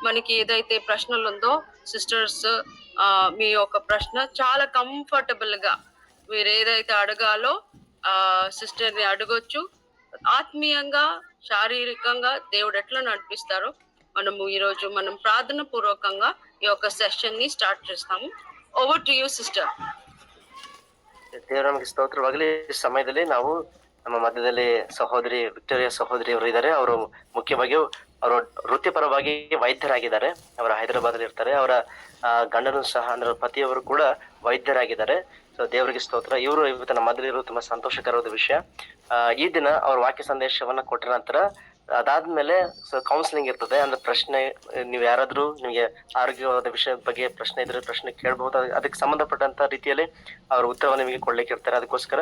మనకి ఏదైతే ప్రశ్నలు ఉందో సిస్టర్స్ మీ యొక్క ప్రశ్న చాలా కంఫర్టబుల్ గా మీరు ఏదైతే అడగాలో సిస్టర్ ని అడగొచ్చు. ఆత్మీయంగా శారీరకంగా దేవుడు ఎట్లా నడిపిస్తారో మనము ఈరోజు మనం ప్రార్థన పూర్వకంగా ఈ యొక్క సెషన్ ని స్టార్ట్ చేస్తాము. Over to you sister. ದೇವರ ನಮಗೆ ಸ್ತೋತ್ರವಾಗಲಿ. ಈ ಸಮಯದಲ್ಲಿ ನಾವು ನಮ್ಮ ಮಧ್ಯದಲ್ಲಿ ಸಹೋದರಿ ವಿಕ್ಟೋರಿಯಾ ಸಹೋದರಿ ಅವರು ಇದ್ದಾರೆ. ಅವರು ಮುಖ್ಯವಾಗಿ ಅವರು ವೃತ್ತಿಪರವಾಗಿ ವೈದ್ಯರಾಗಿದ್ದಾರೆ. ಅವರ ಹೈದರಾಬಾದಲ್ಲಿ ಇರ್ತಾರೆ. ಅವರ ಗಂಡನು ಸಹ ಅಂದ್ರೆ ಪತಿಯವರು ಕೂಡ ವೈದ್ಯರಾಗಿದ್ದಾರೆ. ಸೊ ದೇವರಿಗೆ ಸ್ತೋತ್ರ. ಇವರು ಇವತ್ತು ನಮ್ಮ ಮಧ್ಯದಲ್ಲಿ ಇರೋದು ತುಂಬಾ ಸಂತೋಷಕರವಾದ ವಿಷಯ. ಈ ದಿನ ಅವ್ರ ವಾಕ್ಯ ಸಂದೇಶವನ್ನ ಕೊಟ್ಟ ನಂತರ ಅದಾದ್ಮೇಲೆ ಕೌನ್ಸಿಲಿಂಗ್ ಇರ್ತದೆ. ಅಂದ್ರೆ ಪ್ರಶ್ನೆ, ನೀವು ಯಾರಾದ್ರೂ ನಿಮಗೆ ಆರೋಗ್ಯವಾದ ವಿಷಯದ ಬಗ್ಗೆ ಪ್ರಶ್ನೆ ಇದ್ರೆ ಪ್ರಶ್ನೆ ಕೇಳಬಹುದು. ಅದಕ್ಕೆ ಸಂಬಂಧಪಟ್ಟಂತ ರೀತಿಯಲ್ಲಿ ಅವ್ರ ಉತ್ತರವನ್ನು ನಿಮಗೆ ಕೊಡ್ಲಿಕ್ಕೆ ಇರ್ತಾರೆ. ಅದಕ್ಕೋಸ್ಕರ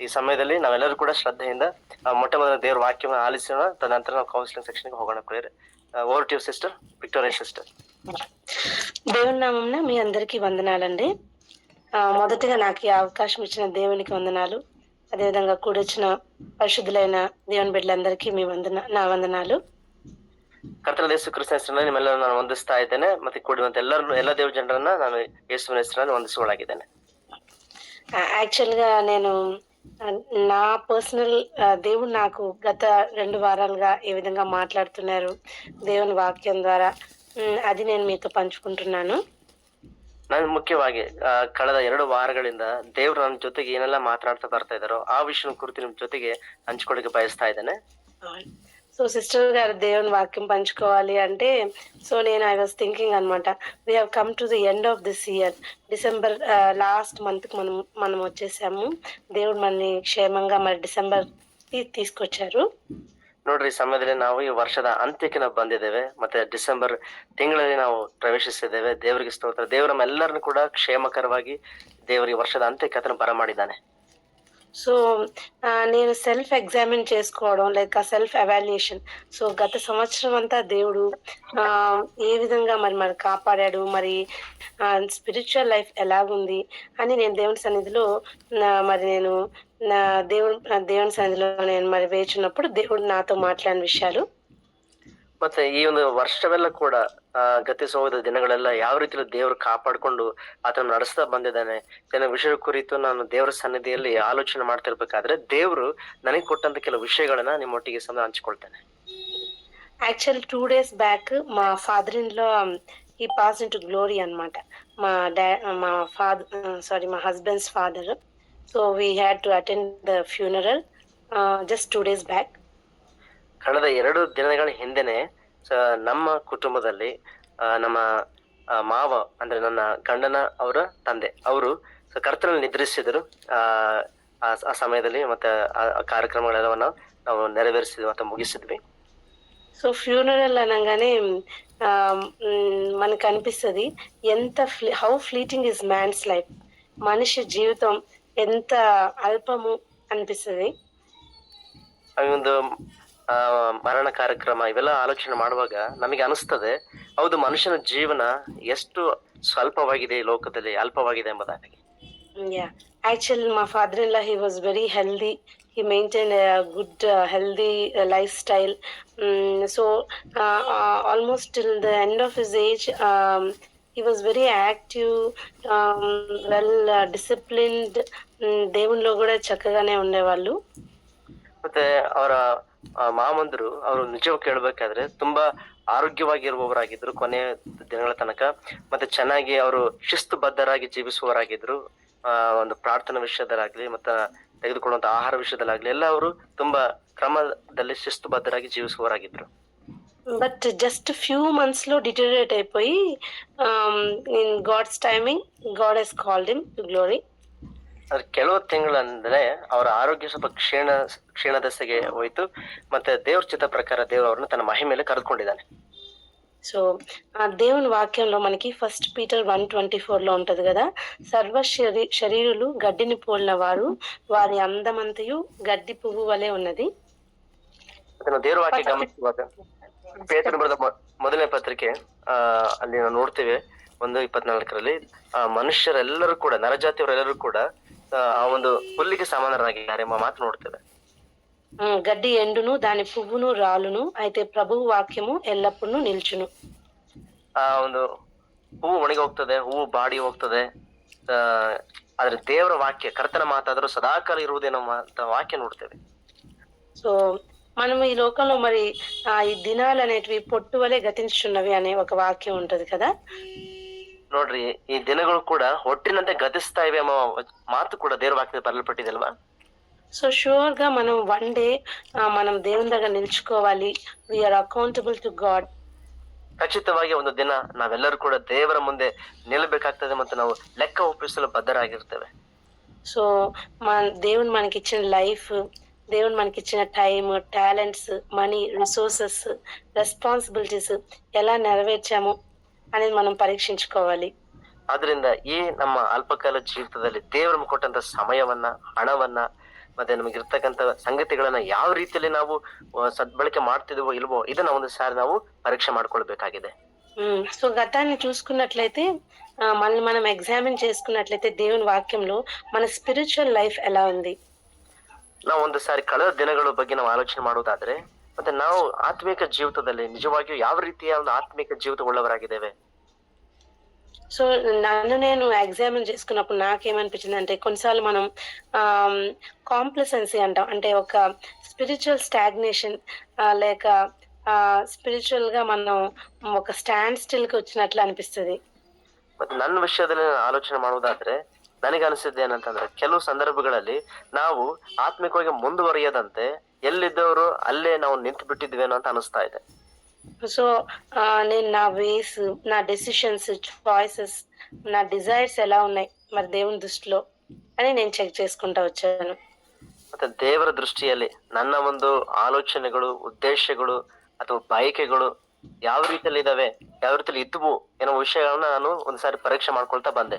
ಈ ಸಮಯದಲ್ಲಿ ನಾವೆಲ್ಲರೂ ಕೂಡ ಶ್ರದ್ಧೆಯಿಂದ ಮೊಟ್ಟ ಮೊದಲ ದೇವರ ವಾಕ್ಯವನ್ನು ಆಲಿಸೋಣ. ತದನಂತರ ನಾವು ಕೌನ್ಸಿಲಿಂಗ್ ಸೆಕ್ಷನ್ಗೆ ಹೋಗೋಣ. Prayer. Over to you sister Victoria sister. దేవుని నామమున మీ అందరికీ వందనాలండి. మొదటిగా నాకు ఈ అవకాశం ఇచ్చిన దేవునికి వందనాలు. అదేవిధంగా కూడొచ్చిన పరిశుద్ధులైన దేవుని బిడ్డలందరికీ నా వందనాలు. ಕರ್ತನಾದ ಯೇಸು ಕ್ರಿಸ್ತನ ಹೆಸರಿನಲ್ಲಿ ನಿಮ್ಮೆಲ್ಲರೂ ನಾನು ವಂದಿಸ್ತಾ ಇದ್ದೇನೆ. ಮತ್ತೆ ಕೂಡಿರುವಂತ ಎಲ್ಲ ದೇವ ಜನರನ್ನ ನಾನು ಯೇಸುವಿನ ಹೆಸರಿನಲ್ಲಿ ವಂದಿಸುವಳಾಗಿದ್ದೇನೆ. యాక్చువల్ గా నేను నా పర్సనల్ దేవుడు నాకు గత 2 వారాలుగా ఏ విధంగా మాట్లాడుతున్నారు దేవుని వాక్యం ద్వారా, అది నేను మీతో పంచుకుంటున్నాను. ನಾನು ಮುಖ್ಯವಾಗಿ ಕಳೆದ 2 ವಾರಗಳಿಂದ ದೇವರು ನನ್ನ ಜೊತೆಗೆ ಏನೆಲ್ಲ ಮಾತಾಡ್ತಾ ಬರ್ತಾ ಇದ್ದಾರೋ ಆ ವಿಷಯ ಕುರಿತು ನಿಮ್ ಜೊತೆಗೆ ಹಂಚ್ಕೊಳ್ಳಿಕ್ಕೆ ಬಯಸ್ತಾ ಇದ್ದೇನೆ. సో సిస్టర్ గారు దేవుని వాక్యం పంచుకోవాలి అంటే, సో నేను ఐ వాజ్ థింకింగ్ అనమాట, we have come to the end of this year. December last మంత్కి మనం వచ్చేసాము. దేవుడు మనని క్షేమంగా మరి డిసెంబర్ తీసుకొచ్చారు. ನೋಡ್ರಿ, ಈ ಸಮಯದಲ್ಲಿ ನಾವು ಈ ವರ್ಷದ ಅಂತ್ಯಕ್ಕೆ ನಾವು ಬಂದಿದ್ದೇವೆ. ಮತ್ತೆ ಡಿಸೆಂಬರ್ ತಿಂಗಳಲ್ಲಿ ನಾವು ಪ್ರವೇಶಿಸಿದ್ದೇವೆ. ದೇವರಿಗೆ ಸ್ತೋತ್ರ. ದೇವರು ನಮ್ಮೆಲ್ಲರನ್ನು ಕೂಡ ಕ್ಷೇಮಕರವಾಗಿ ದೇವರಿಗೆ ವರ್ಷದ ಅಂತ್ಯಕ್ಕೆ ಅದನ್ನು ಬರಮಾಡಿದ್ದಾನೆ. సో నేను సెల్ఫ్ ఎగ్జామిన్ చేసుకోవడం, లైక్ ఆ సెల్ఫ్ ఎవాల్యుయేషన్. సో గత సంవత్సరం అంతా దేవుడు ఏ విధంగా మరి కాపాడాడు, మరి స్పిరిచువల్ లైఫ్ ఎలాగుంది అని నేను దేవుని సన్నిధిలో నేను దేవుని సన్నిధిలో నేను మరి వేచున్నప్పుడు దేవుడు నాతో మాట్లాడిన విషయాలు. ಮತ್ತೆ ಈ ಒಂದು ವರ್ಷವೆಲ್ಲ ಕೂಡ ಗತಿಸಿ ಹೋದ ದಿನಗಳೆಲ್ಲ ಯಾವ ರೀತಿಯಲ್ಲಿ ದೇವರು ಕಾಪಾಡಿಕೊಂಡು ಆತನ ನಡೆಸ್ತಾ ಬಂದಿದ್ದಾನೆ ಅನ್ನೋ ವಿಷಯ ಕುರಿತು ನಾನು ದೇವರ ಸನ್ನಿಧಿಯಲ್ಲಿ ಆಲೋಚನೆ ಮಾಡ್ತಿರ್ಬೇಕಾದ್ರೆ ದೇವರು ನನಗೆ ಕೊಟ್ಟಂತ ಕೆಲವು ವಿಷಯಗಳನ್ನ ನಿಮ್ಮೊಟ್ಟಿಗೆ ಹಂಚಿಕೊಳ್ತೇನೆ. యాక్చువల్ 2 days బ్యాక్ మా father in law he pass in to glory అనమాట. మా husbands father. So we had to attend the funeral just 2 days back. ಕಳೆದ 2 ದಿನಗಳ ಹಿಂದೆನೆ ನಮ್ಮ ಕುಟುಂಬದಲ್ಲಿ ನಮ್ಮ ಮಾವ ಅಂದ್ರೆ ನನ್ನ ಗಂಡನ ಅವರ ತಂದೆ ಅವರು ಕರ್ತನಲ್ಲಿ ನಿದ್ರಿಸಿದರು. ಆ ಸಮಯದಲ್ಲಿ ಮತ್ತೆ ಆ ಕಾರ್ಯಕ್ರಮಗಳೆಲ್ಲವನ್ನ ನಾವು ನೆರವೇರಿಸಿದ್ವಿ ಮತ್ತೆ ಮುಗಿಸಿದ್ವಿ. సో ఫ్యూనరల్ అనగానే మనకు అనిపిస్తుంది how fleeting is man's life. మనిషి జీవితం ఎంత అల్పము అనిపిస్తుంది. ಅవి ಒಂದು ಮರಣ ಕಾರ್ಯಕ್ರಮ ಇವೆಲ್ಲ ಆಲೋಚನೆ ಮಾಡುವಾಗ ನಮಗೆ ಅನಿಸ್ತದೆ, ಹೌದು, ಮನುಷ್ಯನ ಜೀವನ ಎಷ್ಟು ಸ್ವಲ್ಪವಾಗಿದೆ, ಈ ಲೋಕದಲ್ಲಿ ಅಲ್ಪವಾಗಿದೆ ಎಂಬುದಾಗಿ. Actually, my father-in-law, he was very healthy. He maintained a good, healthy lifestyle. So, almost till the end of his age, he was very active, well disciplined. దేవునిలో కూడా చక్కగానే ఉండేవాళ్ళు. ಮತ್ತೆ ಅವರ ಮಾಮಂದರು ಅವರು ನಿಜವಾಗಿ ಕೇಳಬೇಕಾದ್ರೆ ತುಂಬಾ ಆರೋಗ್ಯವಾಗಿರುವವರಾಗಿದ್ರು ಕೊನೆಯ ದಿನಗಳ ತನಕ. ಮತ್ತೆ ಚೆನ್ನಾಗಿ ಅವರು ಶಿಸ್ತುಬದ್ಧರಾಗಿ ಜೀವಿಸುವವರಾಗಿದ್ರು. ಒಂದು ಪ್ರಾರ್ಥನಾ ವಿಷಯದಲ್ಲಾಗ್ಲಿ ಮತ್ತೆ ತೆಗೆದುಕೊಳ್ಳುವಂತ ಆಹಾರ ವಿಷಯದಲ್ಲಾಗ್ಲಿ ಎಲ್ಲ ಅವರು ತುಂಬಾ ಕ್ರಮದಲ್ಲಿ ಶಿಸ್ತುಬದ್ಧರಾಗಿ ಜೀವಿಸುವವರಾಗಿದ್ರು. బట్ జస్ట్ ఫ్యూ మంత్స్ లో డిటోరియేట్ అయిపోయి in God's timing God he's called him to glory. ಅದ್ರ ಕೆಲವು ತಿಂಗಳಂದ್ರೆ ಅವರ ಆರೋಗ್ಯ ಸ್ವಲ್ಪ ಕ್ಷೀಣದೆಸೆಗೆ ಹೋಯ್ತು. ಮತ್ತೆ ದೇವ್ರ ಚಿತ್ತ ಪ್ರಕಾರ ದೇವರು ಅವ್ರನ್ನ ತನ್ನ ಮಹಿಮೇಲೆ ಕರೆದುಕೊಂಡಿದ್ದಾನೆ. సో ఆ దేవుని వాక్యంలో మనకి 1 Peter 1:24 ఉంటది కదా, సర్వ శరీరులు గడ్డిని పోలిన వారు, వారి అందమంతయు గడ్డి పువ్వు వలె ఉన్నది. ದೇವ್ರ ವಾಕ್ಯ ಗಮನಿಸುವಾಗ ಪೇತ್ರನು ಬರೆದ ಮೊದಲನೇ ಪತ್ರಿಕೆ ಅಲ್ಲಿ ನಾವು ನೋಡ್ತೇವೆ 1:24 ಮನುಷ್ಯರೆಲ್ಲರೂ ಕೂಡ, ನರಜಾತಿಯವರೆಲ್ಲರೂ ಕೂಡ ಆ ಒಂದು ಹುಲ್ಲಿಗೆ ಸಮಾನರಾಗಿದ್ದಾರೆ ಎಂಬ ಮಾತು ನೋಡ್ತೇವೆ. గడ్డి ఎండును దాని పువ్వును రాలును, అయితే ప్రభువు వాక్యము ఎల్లప్పుడూ నిల్చును. ಆ ಒಂದು ಹೂವು ಒಣಗಿ ಹೋಗ್ತದೆ, ಹೂವು ಬಾಡಿ ಹೋಗ್ತದೆ. ಆ ಆದ್ರೆ ದೇವರ ವಾಕ್ಯ, ಕರ್ತನ ಮಾತಾದರೂ ಸದಾಕಾಲ ಇರುವುದೇನೋ ಅಂತ ವಾಕ್ಯ ನೋಡ್ತೇವೆ. సో మనం ఈ లోకంలో మరి ఈ దినాలనేటివి పొట్టు వలె గతించుచున్నవి అనే ఒక వాక్యం ఉంటది కదా! ನೋಡ್ರಿ, ಈ ದಿನಗಳು ಕೂಡ ಹೊಟ್ಟಿನಂತೆ ಗತಿಸ್ತಾ ಇವೆ ಎಂಬ ಮಾತು ಕೂಡ ದೇವರ ವಾಕ್ಯದಲ್ಲಿ ಬರೆಯಲ್ಪಟ್ಟಿದೆಲ್ವಾ? సో ష్యూర్‌గా మనం వన్ డే మనం దేవుని దగ్గర నిలుచుకోవాలి. We are accountable to God. ಖಚಿತವಾಗಿ ಒಂದು ದಿನ ನಾವೆಲ್ಲರೂ ಕೂಡ ದೇವರ ಮುಂದೆ ನಿಲ್ಲಬೇಕಾಗ್ತದೆ ಮತ್ತು ನಾವು ಲೆಕ್ಕ ಒಪ್ಪಿಸಲು ಬದ್ಧರಾಗಿರ್ತೇವೆ. సో దేవుడు మనకిచ్చిన లైఫ్, దేవుడు మనకిచ్చిన time, talents, money, resources, responsibilities ఎలా నెరవేర్చాము అనేది మనం పరీక్షించుకోవాలి. ಆದ್ರಿಂದ ಈ ನಮ್ಮ ಅಲ್ಪಕಾಲ ಜೀವಿತದಲ್ಲಿ ದೇವರು ಕೊಟ್ಟಂತ ಸಮಯವನ್ನ, ಹಣವನ್ನ, ಮತ್ತೆ ನಮಗಿರ್ತಕ್ಕಂಥ ಸಂಗತಿಗಳನ್ನ ಯಾವ ರೀತಿಯಲ್ಲಿ ನಾವು ಸದ್ಬಳಕೆ ಮಾಡ್ತಿದೀವೋ ಇಲ್ವೋ ಇದನ್ನ ಒಂದು ಸಾರಿ ನಾವು ಪರೀಕ್ಷೆ ಮಾಡ್ಕೊಳ್ಬೇಕಾಗಿದೆ. సో గతాన్ని చూసుకున్నట్లయితే మనల్ని మనం ఎగ్జామిన్ చేసుకున్నట్లయితే దేవుని వాక్యంలో మన స్పిరిచువల్ లైఫ్ ఎలా ఉంది? ನಾವು ಒಂದು ಸಾರಿ ಕಳೆದ ದಿನಗಳ ಬಗ್ಗೆ ನಾವು ಆಲೋಚನೆ ಮಾಡುವುದಾದ್ರೆ, ಮತ್ತೆ ನಾವು ಆತ್ಮಿಕ ಜೀವಿತದಲ್ಲಿ ನಿಜವಾಗಿಯೂ ಯಾವ ರೀತಿಯ ಒಂದು ಆತ್ಮಿಕ ಜೀವಿತ ಉಳ್ಳವರಾಗಿದ್ದೇವೆ? సో నన్ను నేను ఎగ్జామిన్ చేసుకున్నప్పుడు నాకేమనిపించిందంటే కొన్నిసార్లు మనం కాంప్లసెన్సీ అంటాం. అంటే ఒక స్పిరిచువల్ స్టాగ్నేషన్ లేక స్పిరిచువల్ గా మనం ఒక స్టాండ్ స్టిల్ కి వచ్చినట్లు అనిపిస్తుంది. ಮತ್ತೆ ನನ್ನ ವಿಷಯದಲ್ಲಿ ನಾನು ಆಲೋಚನೆ ಮಾಡುವುದಾದ್ರೆ ನನಗೆ ಅನಿಸಿದ್ದು ಏನಂತಂದ್ರೆ, ಕೆಲವು ಸಂದರ್ಭಗಳಲ್ಲಿ ನಾವು ಆತ್ಮಿಕವಾಗಿ ಮುಂದುವರಿಯದಂತೆ ಎಲ್ಲಿದ್ದವರು ಅಲ್ಲೇ ನಾವು ನಿಂತು ಬಿಟ್ಟಿದ್ವೇನೋ ಅಂತ ಅನಿಸ್ತಾ ಇದೆ. సో నేను నా వేస్, నా డెసిషన్స్, చాయిసెస్, నా డిజైర్స్ ఎలా ఉన్నాయి మరి దేవుని దృష్టిలో అని నేను చెక్ చేసుకుంటా వచ్చాను. ಮತ್ತೆ ದೇವರ ದೃಷ್ಟಿಯಲ್ಲಿ ನನ್ನ ಒಂದು ಆಲೋಚನೆಗಳು, ಉದ್ದೇಶಗಳು ಅಥವಾ ಬಯಕೆಗಳು ಯಾವ ರೀತಿಯಲ್ಲಿ ಇದಾವೆ, ಯಾವ ರೀತಿಯಲ್ಲಿ ಇದ್ವು ಏನೋ ವಿಷಯಗಳನ್ನ ನಾನು ಒಂದ್ಸಾರಿ ಪರೀಕ್ಷೆ ಮಾಡ್ಕೊಳ್ತಾ ಬಂದೆ.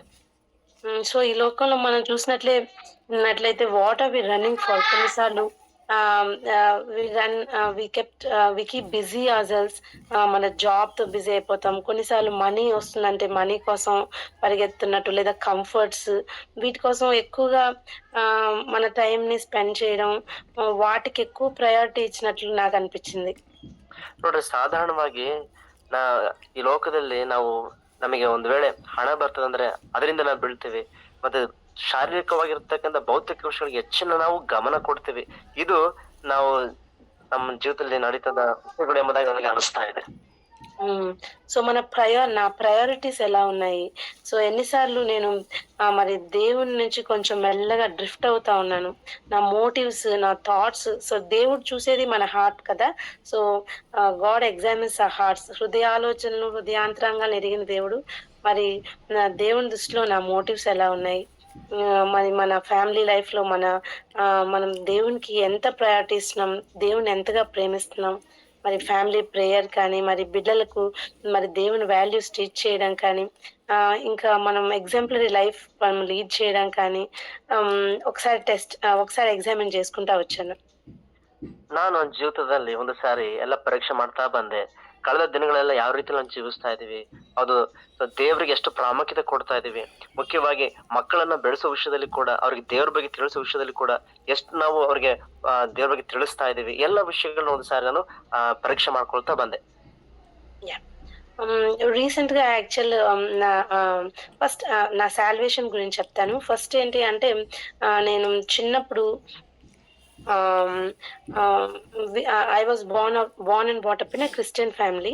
సో ఈ లోకంలో మనం చూసినట్లయితే what are we running for? కొన్నిసార్లు వి కీప్ బిజీ అవర్సెల్వ్స్. మన జాబ్‌తో బిజీ అయిపోతాం. కొన్నిసార్లు మనీ వస్తుందంటే మనీ కోసం పరిగెత్తున్నట్టు, లేదా కంఫర్ట్స్ వీటి కోసం ఎక్కువగా మన టైంని స్పెండ్ చేయడం, వాటికి ఎక్కువ ప్రయారిటీ ఇచ్చినట్లు నాకు అనిపించింది. ನೋಡ್ರಿ, ಸಾಧಾರಣವಾಗಿ ನಾ ಈ ಲೋಕದಲ್ಲಿ ನಾವು ನಮಗೆ ಒಂದ್ ವೇಳೆ ಹಣ ಬರ್ತದಂದ್ರೆ ಅದರಿಂದ ನಾವು ಬೀಳ್ತೀವಿ. ಮತ್ತೆ ಶಾರೀರಿಕವಾಗಿರ್ತಕ್ಕಂಥ ಭೌತಿಕ ವಿಷಯಗಳಿಗೆ ಹೆಚ್ಚಿನ ನಾವು ಗಮನ ಕೊಡ್ತೀವಿ. ಇದು ನಾವು ನಮ್ಮ ಜೀವಿತದಲ್ಲಿ ನಡೀತದ ವಿಷಯಗಳು ಎಂಬುದಾಗಿ ನನಗೆ ಅನಿಸ್ತಾ ಇದೆ. సో నా ప్రయారిటీస్ ఎలా ఉన్నాయి? సో ఎన్నిసార్లు నేను మరి దేవుని నుంచి కొంచెం మెల్లగా డ్రిఫ్ట్ అవుతా ఉన్నాను. నా మోటివ్స్, నా థాట్స్. సో దేవుడు చూసేది మన హార్ట్ కదా! So God examines our hearts. హృదయాలోచనలు, హృదయాంతరంగాలను ఎరిగిన దేవుడు. మరి నా దేవుని దృష్టిలో నా మోటివ్స్ ఎలా ఉన్నాయి? మరి మన ఫ్యామిలీ లైఫ్‌లో మనం దేవునికి ఎంత ప్రయారిటీ ఇస్తున్నాం? దేవుడిని ఎంతగా ప్రేమిస్తున్నాం? మరి ఫ్యామిలీ ప్రేయర్ కానీ, మరి బిడ్డలకు మరి దేవుని వాల్యూస్ టీచ్ చేయడం కానీ, ఇంకా మనం ఎగ్జాంపులరీ లైఫ్ మనం లీడ్ చేయడం కానీ, ఒకసారి ఎగ్జామిన్ చేసుకుంటా వచ్చాను. ನಾನು ನನ್ನ ಜೀವಿತದಲ್ಲಿ ಒಂದು ಸಾರಿ ಎಲ್ಲ ಪರೀಕ್ಷೆ ಮಾಡ್ತಾ ಬಂದೆ. ಕಳೆದ ದಿನಗಳೆಲ್ಲ ಯಾವ ರೀತಿ ನಾವು ಜೀವಿಸ್ತಾ ಇದೀವಿ, ಅದು ದೇವರಿಗೆ ಎಷ್ಟು ಪ್ರಾಮುಖ್ಯತೆ ಕೊಡ್ತಾ ಇದೀವಿ, ಮುಖ್ಯವಾಗಿ ಮಕ್ಕಳನ್ನ ಬೆಳೆಸೋ ವಿಷಯದಲ್ಲಿ ಕೂಡ, ಅವ್ರಿಗೆ ದೇವ್ರ ಬಗ್ಗೆ ತಿಳಿಸೋ ವಿಷಯದಲ್ಲಿ ಕೂಡ ಎಷ್ಟು ನಾವು ಅವ್ರಿಗೆ ದೇವ್ರ ಬಗ್ಗೆ ತಿಳಿಸ್ತಾ ಇದೀವಿ, ಎಲ್ಲ ವಿಷಯಗಳನ್ನ ಒಂದು ಸಾರಿ ನಾನು ಪರೀಕ್ಷೆ ಮಾಡ್ಕೊಳ್ತಾ ಬಂದೆ. రీసెంట్ గా యాక్చువల్ ఫస్ట్ నా సాల్వేషన్ గురించి చెప్తాను. ఫస్ట్ ఏంటి అంటే నేను చిన్నప్పుడు I was born and brought up in a Christian family.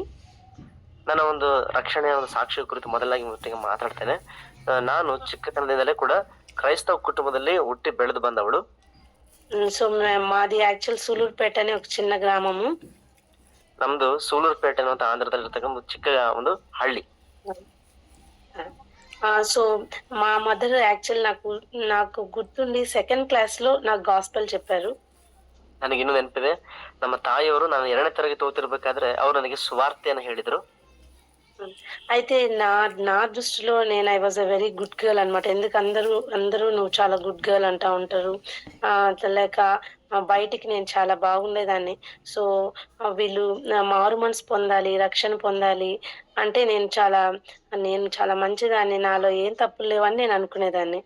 ನನ್ನ ಒಂದು ರಕ್ಷಣೆಯ ಒಂದು ಸಾಕ್ಷಿಯ ಕುರಿತು ಮೊದಲಾಗಿ ಮೊದಲಿಗೆ ಮಾತಾಡ್ತೇನೆ. ನಾನು ಚಿಕ್ಕತನದಿಂದಲೇ ಕೂಡ ಕ್ರೈಸ್ತವ ಕುಟುಂಬದಲ್ಲಿ ಹುಟ್ಟಿ ಬೆಳೆದು ಬಂದವಳು. సో మాది యాక్చువల్ సూలూరుపేట అనే ఒక చిన్న గ్రామము. ನಮ್ದು ಸೂಲೂರುಪೇಟೆ ಅನ್ನುವಂತ ಆಂಧ್ರದಲ್ಲಿ ಇರ್ತಕ್ಕಂಥ ಚಿಕ್ಕ ಒಂದು ಹಳ್ಳಿ. సో మా మదర్ యాక్చువల్ నాకు గుర్తుండి సెకండ్ క్లాస్ లో నాకు గాస్పెల్ చెప్పారు. ನನಗೆ ಇನ್ನೂ ನೆನಪಿದೆ, ನಮ್ಮ ತಾಯಿಯವರು ನಾನು 2ನೇ ತರಗತಿ ಓದ್ತಿರ್ಬೇಕಾದ್ರೆ ಅವರು ನನಗೆ ಸುವಾರ್ತೆಯನ್ನು ಹೇಳಿದ್ರು. అయితే నా దృష్టిలో నేను I was a very good girl అనమాట. ఎందుకు అందరూ నువ్వు చాలా గుడ్ గర్ల్ అంటా ఉంటారు. లేక బయటికి నేను చాలా బాగుండేదాన్ని. సో వీళ్ళు మారు మనసు పొందాలి, రక్షణ పొందాలి అంటే నేను చాలా మంచిదాన్ని, నాలో ఏం తప్పులు లేవని నేను అనుకునేదాన్ని.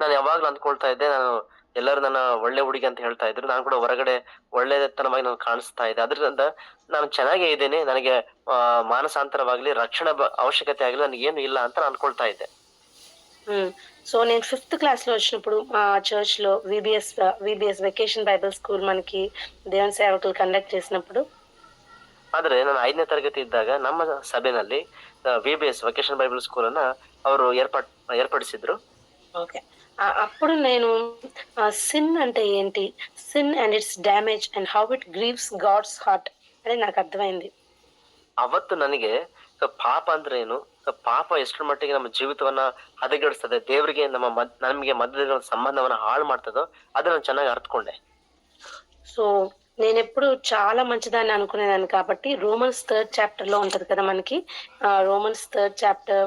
ನಾನು ಯಾವಾಗ್ಲೂ ಅಂದ್ಕೊಳ್ತಾ ಇದ್ದೆ, ನಾನು ಎಲ್ಲರೂ ನನ್ನ ಒಳ್ಳೆ ಹುಡುಗಿ ಅಂತ ಹೇಳ್ತಾ ಇದ್ರು. ನಾನು ಕೂಡ ಹೊರಗಡೆ ಒಳ್ಳೆತನವಾಗಿ ನಾನು ಕಾಣಿಸ್ತಾ ಇದ್ದೆ. ಅದರಿಂದ ನಾನು ಚೆನ್ನಾಗೇ ಇದ್ದೇನೆ. ನನಗೆ ಮಾನಸಾಂತರವಾಗ್ಲಿ, ರಕ್ಷಣೆ ಅವಶ್ಯಕತೆ ಆಗ್ಲಿ ನನಗೇನು ಇಲ್ಲ ಅಂತ ನಾನು ಅನ್ಕೊಳ್ತಾ ಇದ್ದೆ. సో నేను 5th క్లాస్‌లో వచ్చినప్పుడు మా చర్చ్‌లో వీబీఎస్ వెకేషన్ బైబిల్ స్కూల్ మనకి దేవుని సేవకులు కండక్ట్ చేసినప్పుడు ಆದ್ರೆ ನಾನು 5ನೇ ತರಗತಿ ಇದ್ದಾಗ ನಮ್ಮ ಸಭೆನಲ್ಲಿ VBS ವೆಕೇಶನ್ ಬೈಬಲ್ ಸ್ಕೂಲ್ ಅನ್ನ ಅವರು ಏರ್ಪಡಿಸಿದ್ರು. ఓకే. అప్పుడు నేను సిన్ అంటే ఏంటి? Sin and it's damage and how it grieves God's heart అని నాకు అర్థమైంది. ಅವತ್ತು ನನಗೆ ಪಾಪ ಅಂದ್ರೆ ಏನು, ಪಾಪ ಎಷ್ಟರ ಮಟ್ಟಿಗೆ ನಮ್ಮ ಜೀವಿತವನ್ನ ಹದಗೆಡಿಸ್ತದೆ, ದೇವರಿಗೆ ನಮಗೆ ಮಧ್ಯದ ಸಂಬಂಧವನ್ನ ಹಾಳು ಮಾಡ್ತದೋ ಅದನ್ನ ಚೆನ್ನಾಗಿ ಅರ್ಥಕೊಂಡೆ. సో నేనెప్పుడు చాలా మంచిదాన్ని అనుకునేదాన్ని కాబట్టి రోమన్స్ 3rd చాప్టర్‌లో ఉంటది కదా మనకి. Romans 3rd chapter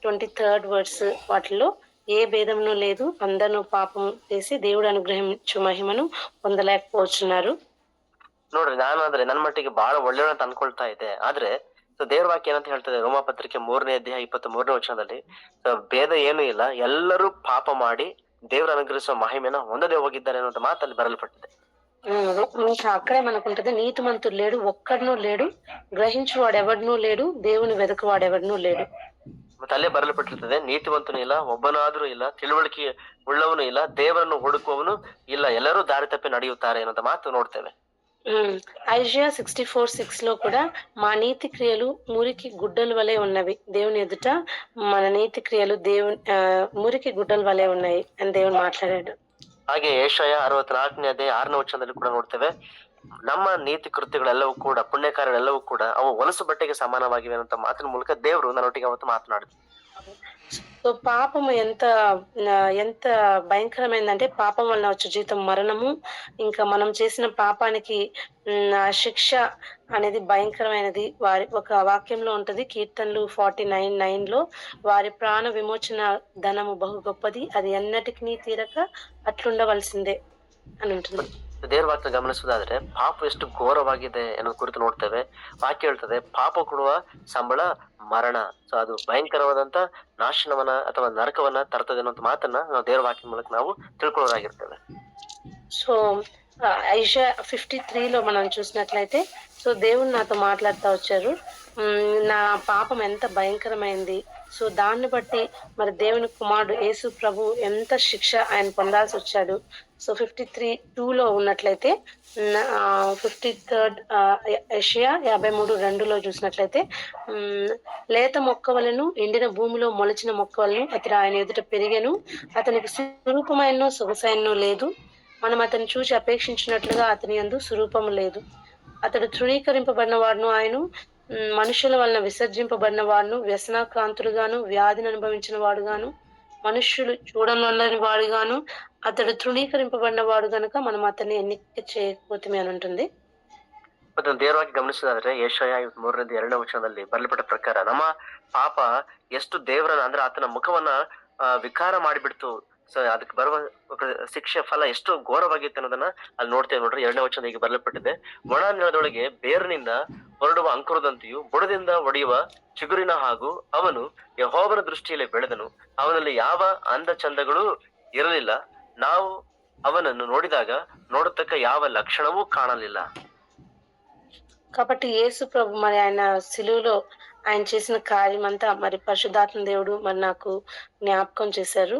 23rd verse వాటిల్లో ఏ భేదమును లేదు. అందరూ పాపం చేసి దేవుడు అనుగ్రహించు మహిమను పొందలేకపోతున్నారు. ನೋಡ್ರಿ, ನಾನಾದ್ರೆ ನನ್ನ ಮಟ್ಟಿಗೆ ಬಹಳ ಒಳ್ಳೆಯವನು ಅಂತ ಅನ್ಕೊಳ್ತಾ ಇದ್ದೆ. ಆದ್ರೆ ದೇವ್ರ ವಾಕ್ಯ ಏನಂತ ಹೇಳ್ತದೆ, ರೋಮಾಪತ್ರಿಕೆ 3ನೇ ಅಧ್ಯಾಯ 23ನೇ ವಚನದಲ್ಲಿ ಭೇದ ಏನೂ ಇಲ್ಲ, ಎಲ್ಲರೂ ಪಾಪ ಮಾಡಿ ದೇವ್ರ ಅನುಗ್ರಹಿಸುವ ಮಹಿಮೆನ ಹೊಂದದೆ ಹೋಗಿದ್ದಾರೆ ಅನ್ನೋ ಮಾತಲ್ಲಿ ಬರಲ್ಪಟ್ಟಿದೆ. ఇంకా అక్కడే మనకుంటది, నీతిమంతుడు లేడు, ఒక్కడునూ లేడు, గ్రహించువాడెవడనూ లేడు, దేవుని వెదకువాడెవడనూ లేడు. ಮತ್ತೆ ಅಲ್ಲೇ ಬರಲ್ಪಟ್ಟಿರ್ತದೆ, ನೀತಿವಂತನು ಇಲ್ಲ, ಒಬ್ಬನಾದ್ರೂ ಇಲ್ಲ, ತಿಳುವಳಿಕೆ ಉಳ್ಳವನು ಇಲ್ಲ, ದೇವರನ್ನು ಹುಡುಕುವವನು ಇಲ್ಲ, ಎಲ್ಲರೂ ದಾರಿ ತಪ್ಪಿ ನಡೆಯುತ್ತಾರೆ ಅನ್ನೋ ಮಾತು ನೋಡ್ತೇವೆ. ఐజయా 64:6లో కూడా మా నీతి క్రియలు మురికి గుడ్డల వలె ఉన్నవి, దేవుని ఎదుట మన నీతి క్రియలు మురికి గుడ్డల వలె ఉన్నాయి అని దేవుడు మాట్లాడాడు. ಹಾಗೆ ಯೆಶಾಯ 64ನೇ ಅಧ್ಯಾಯ 6ನೇ ವಚನದಲ್ಲಿ ಕೂಡ ನೋಡ್ತೇವೆ, ನಮ್ಮ ನೀತಿ ಕೃತ್ಯಗಳೆಲ್ಲವೂ ಕೂಡ, ಪುಣ್ಯ ಕಾರ್ಯಗಳೆಲ್ಲವೂ ಕೂಡ ಅವು ಹೊಲಸು ಬಟ್ಟೆಗೆ ಸಮಾನವಾಗಿವೆ ಅನ್ನೋ ಮಾತಿನ ಮೂಲಕ ದೇವರು ನನ್ನೊಟ್ಟಿಗೆ ಅವತ್ತು ಮಾತನಾಡಿದ್ರು. సో పాపము ఎంత భయంకరమైందంటే, పాపం వలన వచ్చే జీవితం మరణము. ఇంకా మనం చేసిన పాపానికి శిక్ష అనేది భయంకరమైనది. ఒక వాక్యంలో ఉంటది, కీర్తనలు 49:9లో, వారి ప్రాణ విమోచన ధనము బహు గొప్పది, అది ఎన్నటికి తీరక అట్లుండవలసిందే అని ఉంటుంది. ದೇವ್ರ ವಾಕ್ಯ ಗಮನಿಸುವುದಾದ್ರೆ ಪಾಪ ಎಷ್ಟು ಘೋರವಾಗಿದೆ ಅನ್ನೋ ಕುರಿತು ನೋಡ್ತೇವೆ. ವಾಕ್ಯ ಹೇಳ್ತದೆ, ಪಾಪ ಕೊಡುವ ಸಂಬಳ ಮರಣ. ಸೊ ಅದು ಭಯಂಕರವಾದಂತ ನಾಶನವನ್ನ ಅಥವಾ ನರಕವನ್ನ ತರ್ತದೆ ಅನ್ನೋ ಮಾತನ್ನ ನಾವು ದೇವ್ರ ವಾಕ್ಯ ಮೂಲಕ ನಾವು ತಿಳ್ಕೊಳ್ಳೋದಾಗಿರ್ತೇವೆ. సో ఐజయా 53లో మనం చూసినట్లయితే, సో దేవుడు నాతో మాట్లాడుతూ వచ్చారు, నా పాపం ఎంత భయంకరమైంది, సో దాన్ని బట్టి మరి దేవుని కుమారుడు యేసు ప్రభు ఎంత శిక్ష ఆయన పొందాల్సి వచ్చాడు. సో 53:2లో ఉన్నట్లయితే, 53rd యెషయా 53:2లో చూసినట్లయితే, లేత మొక్క వలెను ఎండిన భూమిలో మొలచిన మొక్క వలెను అతడు ఆయన ఎదుట పెరిగెను, అతనికి స్వరూపమైనను సొగసైనను లేదు, మనం అతన్ని చూసి అపేక్షించినట్లుగా అతని యందు స్వరూపము లేదు. అతడు తృణీకరింపబడిన వాడును, ఆయన మనుషుల వలన విసర్జింపబడిన వాడును, వ్యసనాక్రాంతుడుగాను, వ్యాధిని అనుభవించిన వాడుగాను, మనుష్యులు చూడనొల్లని వాడుగాను, అతడు తృణీకరింపబడిన వాడు గనుక మనం అతన్ని ఎన్నిక చేయకపోతే అని ఉంటుంది. ಮತ್ತೆ ದೇವರಾಗಿ ಗಮನಿಸೋದಾದ್ರೆ ಯೆಶಾಯ 53ನೇ ವಚನದಲ್ಲಿ ಬರಲ್ಪಟ್ಟ ಪ್ರಕಾರ ನಮ್ಮ ಪಾಪ ಎಷ್ಟು ದೇವರನ್ನ ಅಂದ್ರೆ ಆತನ ಮುಖವನ್ನ ವಿಕಾರ ಮಾಡಿಬಿಡ್ತು. ಸೊ ಅದಕ್ಕೆ ಬರುವ ಶಿಕ್ಷೆ ಫಲ ಎಷ್ಟು ಘೋರವಾಗಿತ್ತು ಅನ್ನೋದನ್ನ ಅಲ್ಲಿ ನೋಡ್ತೇವೆ. ನೋಡ್ರಿ, 2ನೇ ವಚನ ಹೀಗೆ ಬರಲ್ಪಟ್ಟಿದೆ, ಒಣ ನೆಲದೊಳಗೆ ಬೇರಿನಿಂದ ಹೊರಡುವ ಅಂಕುರದಂತೆಯೂ ಬುಡದಿಂದ ಒಡೆಯುವ ಚಿಗುರಿನ ಹಾಗೂ ಅವನು ಯೆಹೋವನ ದೃಷ್ಟಿಯಲ್ಲಿ ಬೆಳೆದನು, ಅವನಲ್ಲಿ ಯಾವ ಅಂದ ಚಂದಗಳು ಇರಲಿಲ್ಲ, ನಾವು ಅವನನ್ನು ನೋಡಿದಾಗ ನೋಡತಕ್ಕ ಯಾವ ಲಕ್ಷಣವೂ ಕಾಣಲಿಲ್ಲ. కాబట్టి యేసు ప్రభు మరి ఆయన సిలువలో ఆయన చేసిన కార్యం అంతా మరి పరిశుద్ధాత్మ దేవుడు మరి నాకు జ్ఞాపకం చేశారు.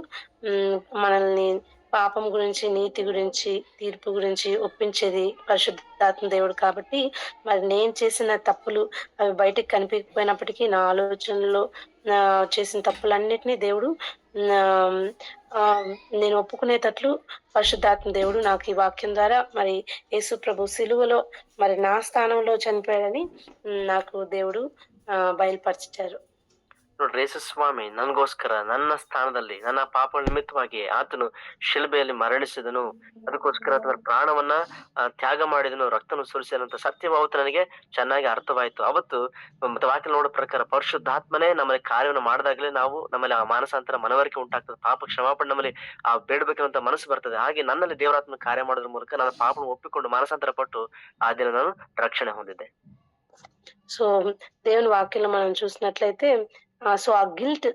మనల్ని పాపం గురించి, నీతి గురించి, తీర్పు గురించి ఒప్పించేది పరిశుద్ధాత్మ దేవుడు. కాబట్టి మరి నేను చేసిన తప్పులు అవి బయటకు కనిపించకపోయినప్పటికీ, నా ఆలోచనలో చేసిన తప్పులన్నిటినీ దేవుడు నేను ఒప్పుకునేటట్లు పరిశుద్ధాత్మ దేవుడు నాకు ఈ వాక్యం ద్వారా మరి యేసు ప్రభు సిలువలో మరి నా స్థానంలో చనిపోయాడని నాకు దేవుడు బయలుపరిచారు. ನೋಡ್ರಿ, ಯೇಸು ಸ್ವಾಮಿ ನನಗೋಸ್ಕರ ನನ್ನ ಸ್ಥಾನದಲ್ಲಿ ನನ್ನ ಪಾಪ ನಿಮಿತ್ತವಾಗಿ ಆತನು ಶಿಲುಬೆಯಲ್ಲಿ ಮರಣಿಸಿದನು, ಅದಕ್ಕೋಸ್ಕರ ಆತನ ಪ್ರಾಣವನ್ನ ತ್ಯಾಗ ಮಾಡಿದನು, ರಕ್ತನು ಸುರಿಸಿದಂತ ಸತ್ಯ ಅವತ್ತು ನನಗೆ ಚೆನ್ನಾಗಿ ಅರ್ಥವಾಯ್ತು. ಅವತ್ತು ಮತ್ತೆ ವಾಕ್ಯ ನೋಡೋ ಪ್ರಕಾರ ಪರಿಶುದ್ಧಾತ್ಮನೇ ನಮ್ಮಲ್ಲಿ ಕಾರ್ಯವನ್ನು ಮಾಡಿದಾಗಲೇ ನಾವು ನಮ್ಮಲ್ಲಿ ಆ ಮಾನಸಾಂತರ ಮನವರಿಕೆ ಉಂಟಾಗ್ತದೆ, ಪಾಪ ಕ್ಷಮಾಪಣೆ ನಮ್ಮಲ್ಲಿ ಬೇಡಬೇಕಂತ ಮನಸ್ಸು ಬರ್ತದೆ. ಹಾಗೆ ನನ್ನಲ್ಲಿ ದೇವರಾತ್ಮ ಕಾರ್ಯ ಮಾಡೋದ್ರ ಮೂಲಕ ನನ್ನ ಪಾಪನ ಒಪ್ಪಿಕೊಂಡು ಮಾನಸಾಂತರ ಪಟ್ಟು ಆ ದಿನ ನಾನು ರಕ್ಷಣೆ ಹೊಂದಿದ್ದೆ. సో దేవుని వాక్యంలో మనం చూసినట్లయితే, సో ఆ గిల్ట్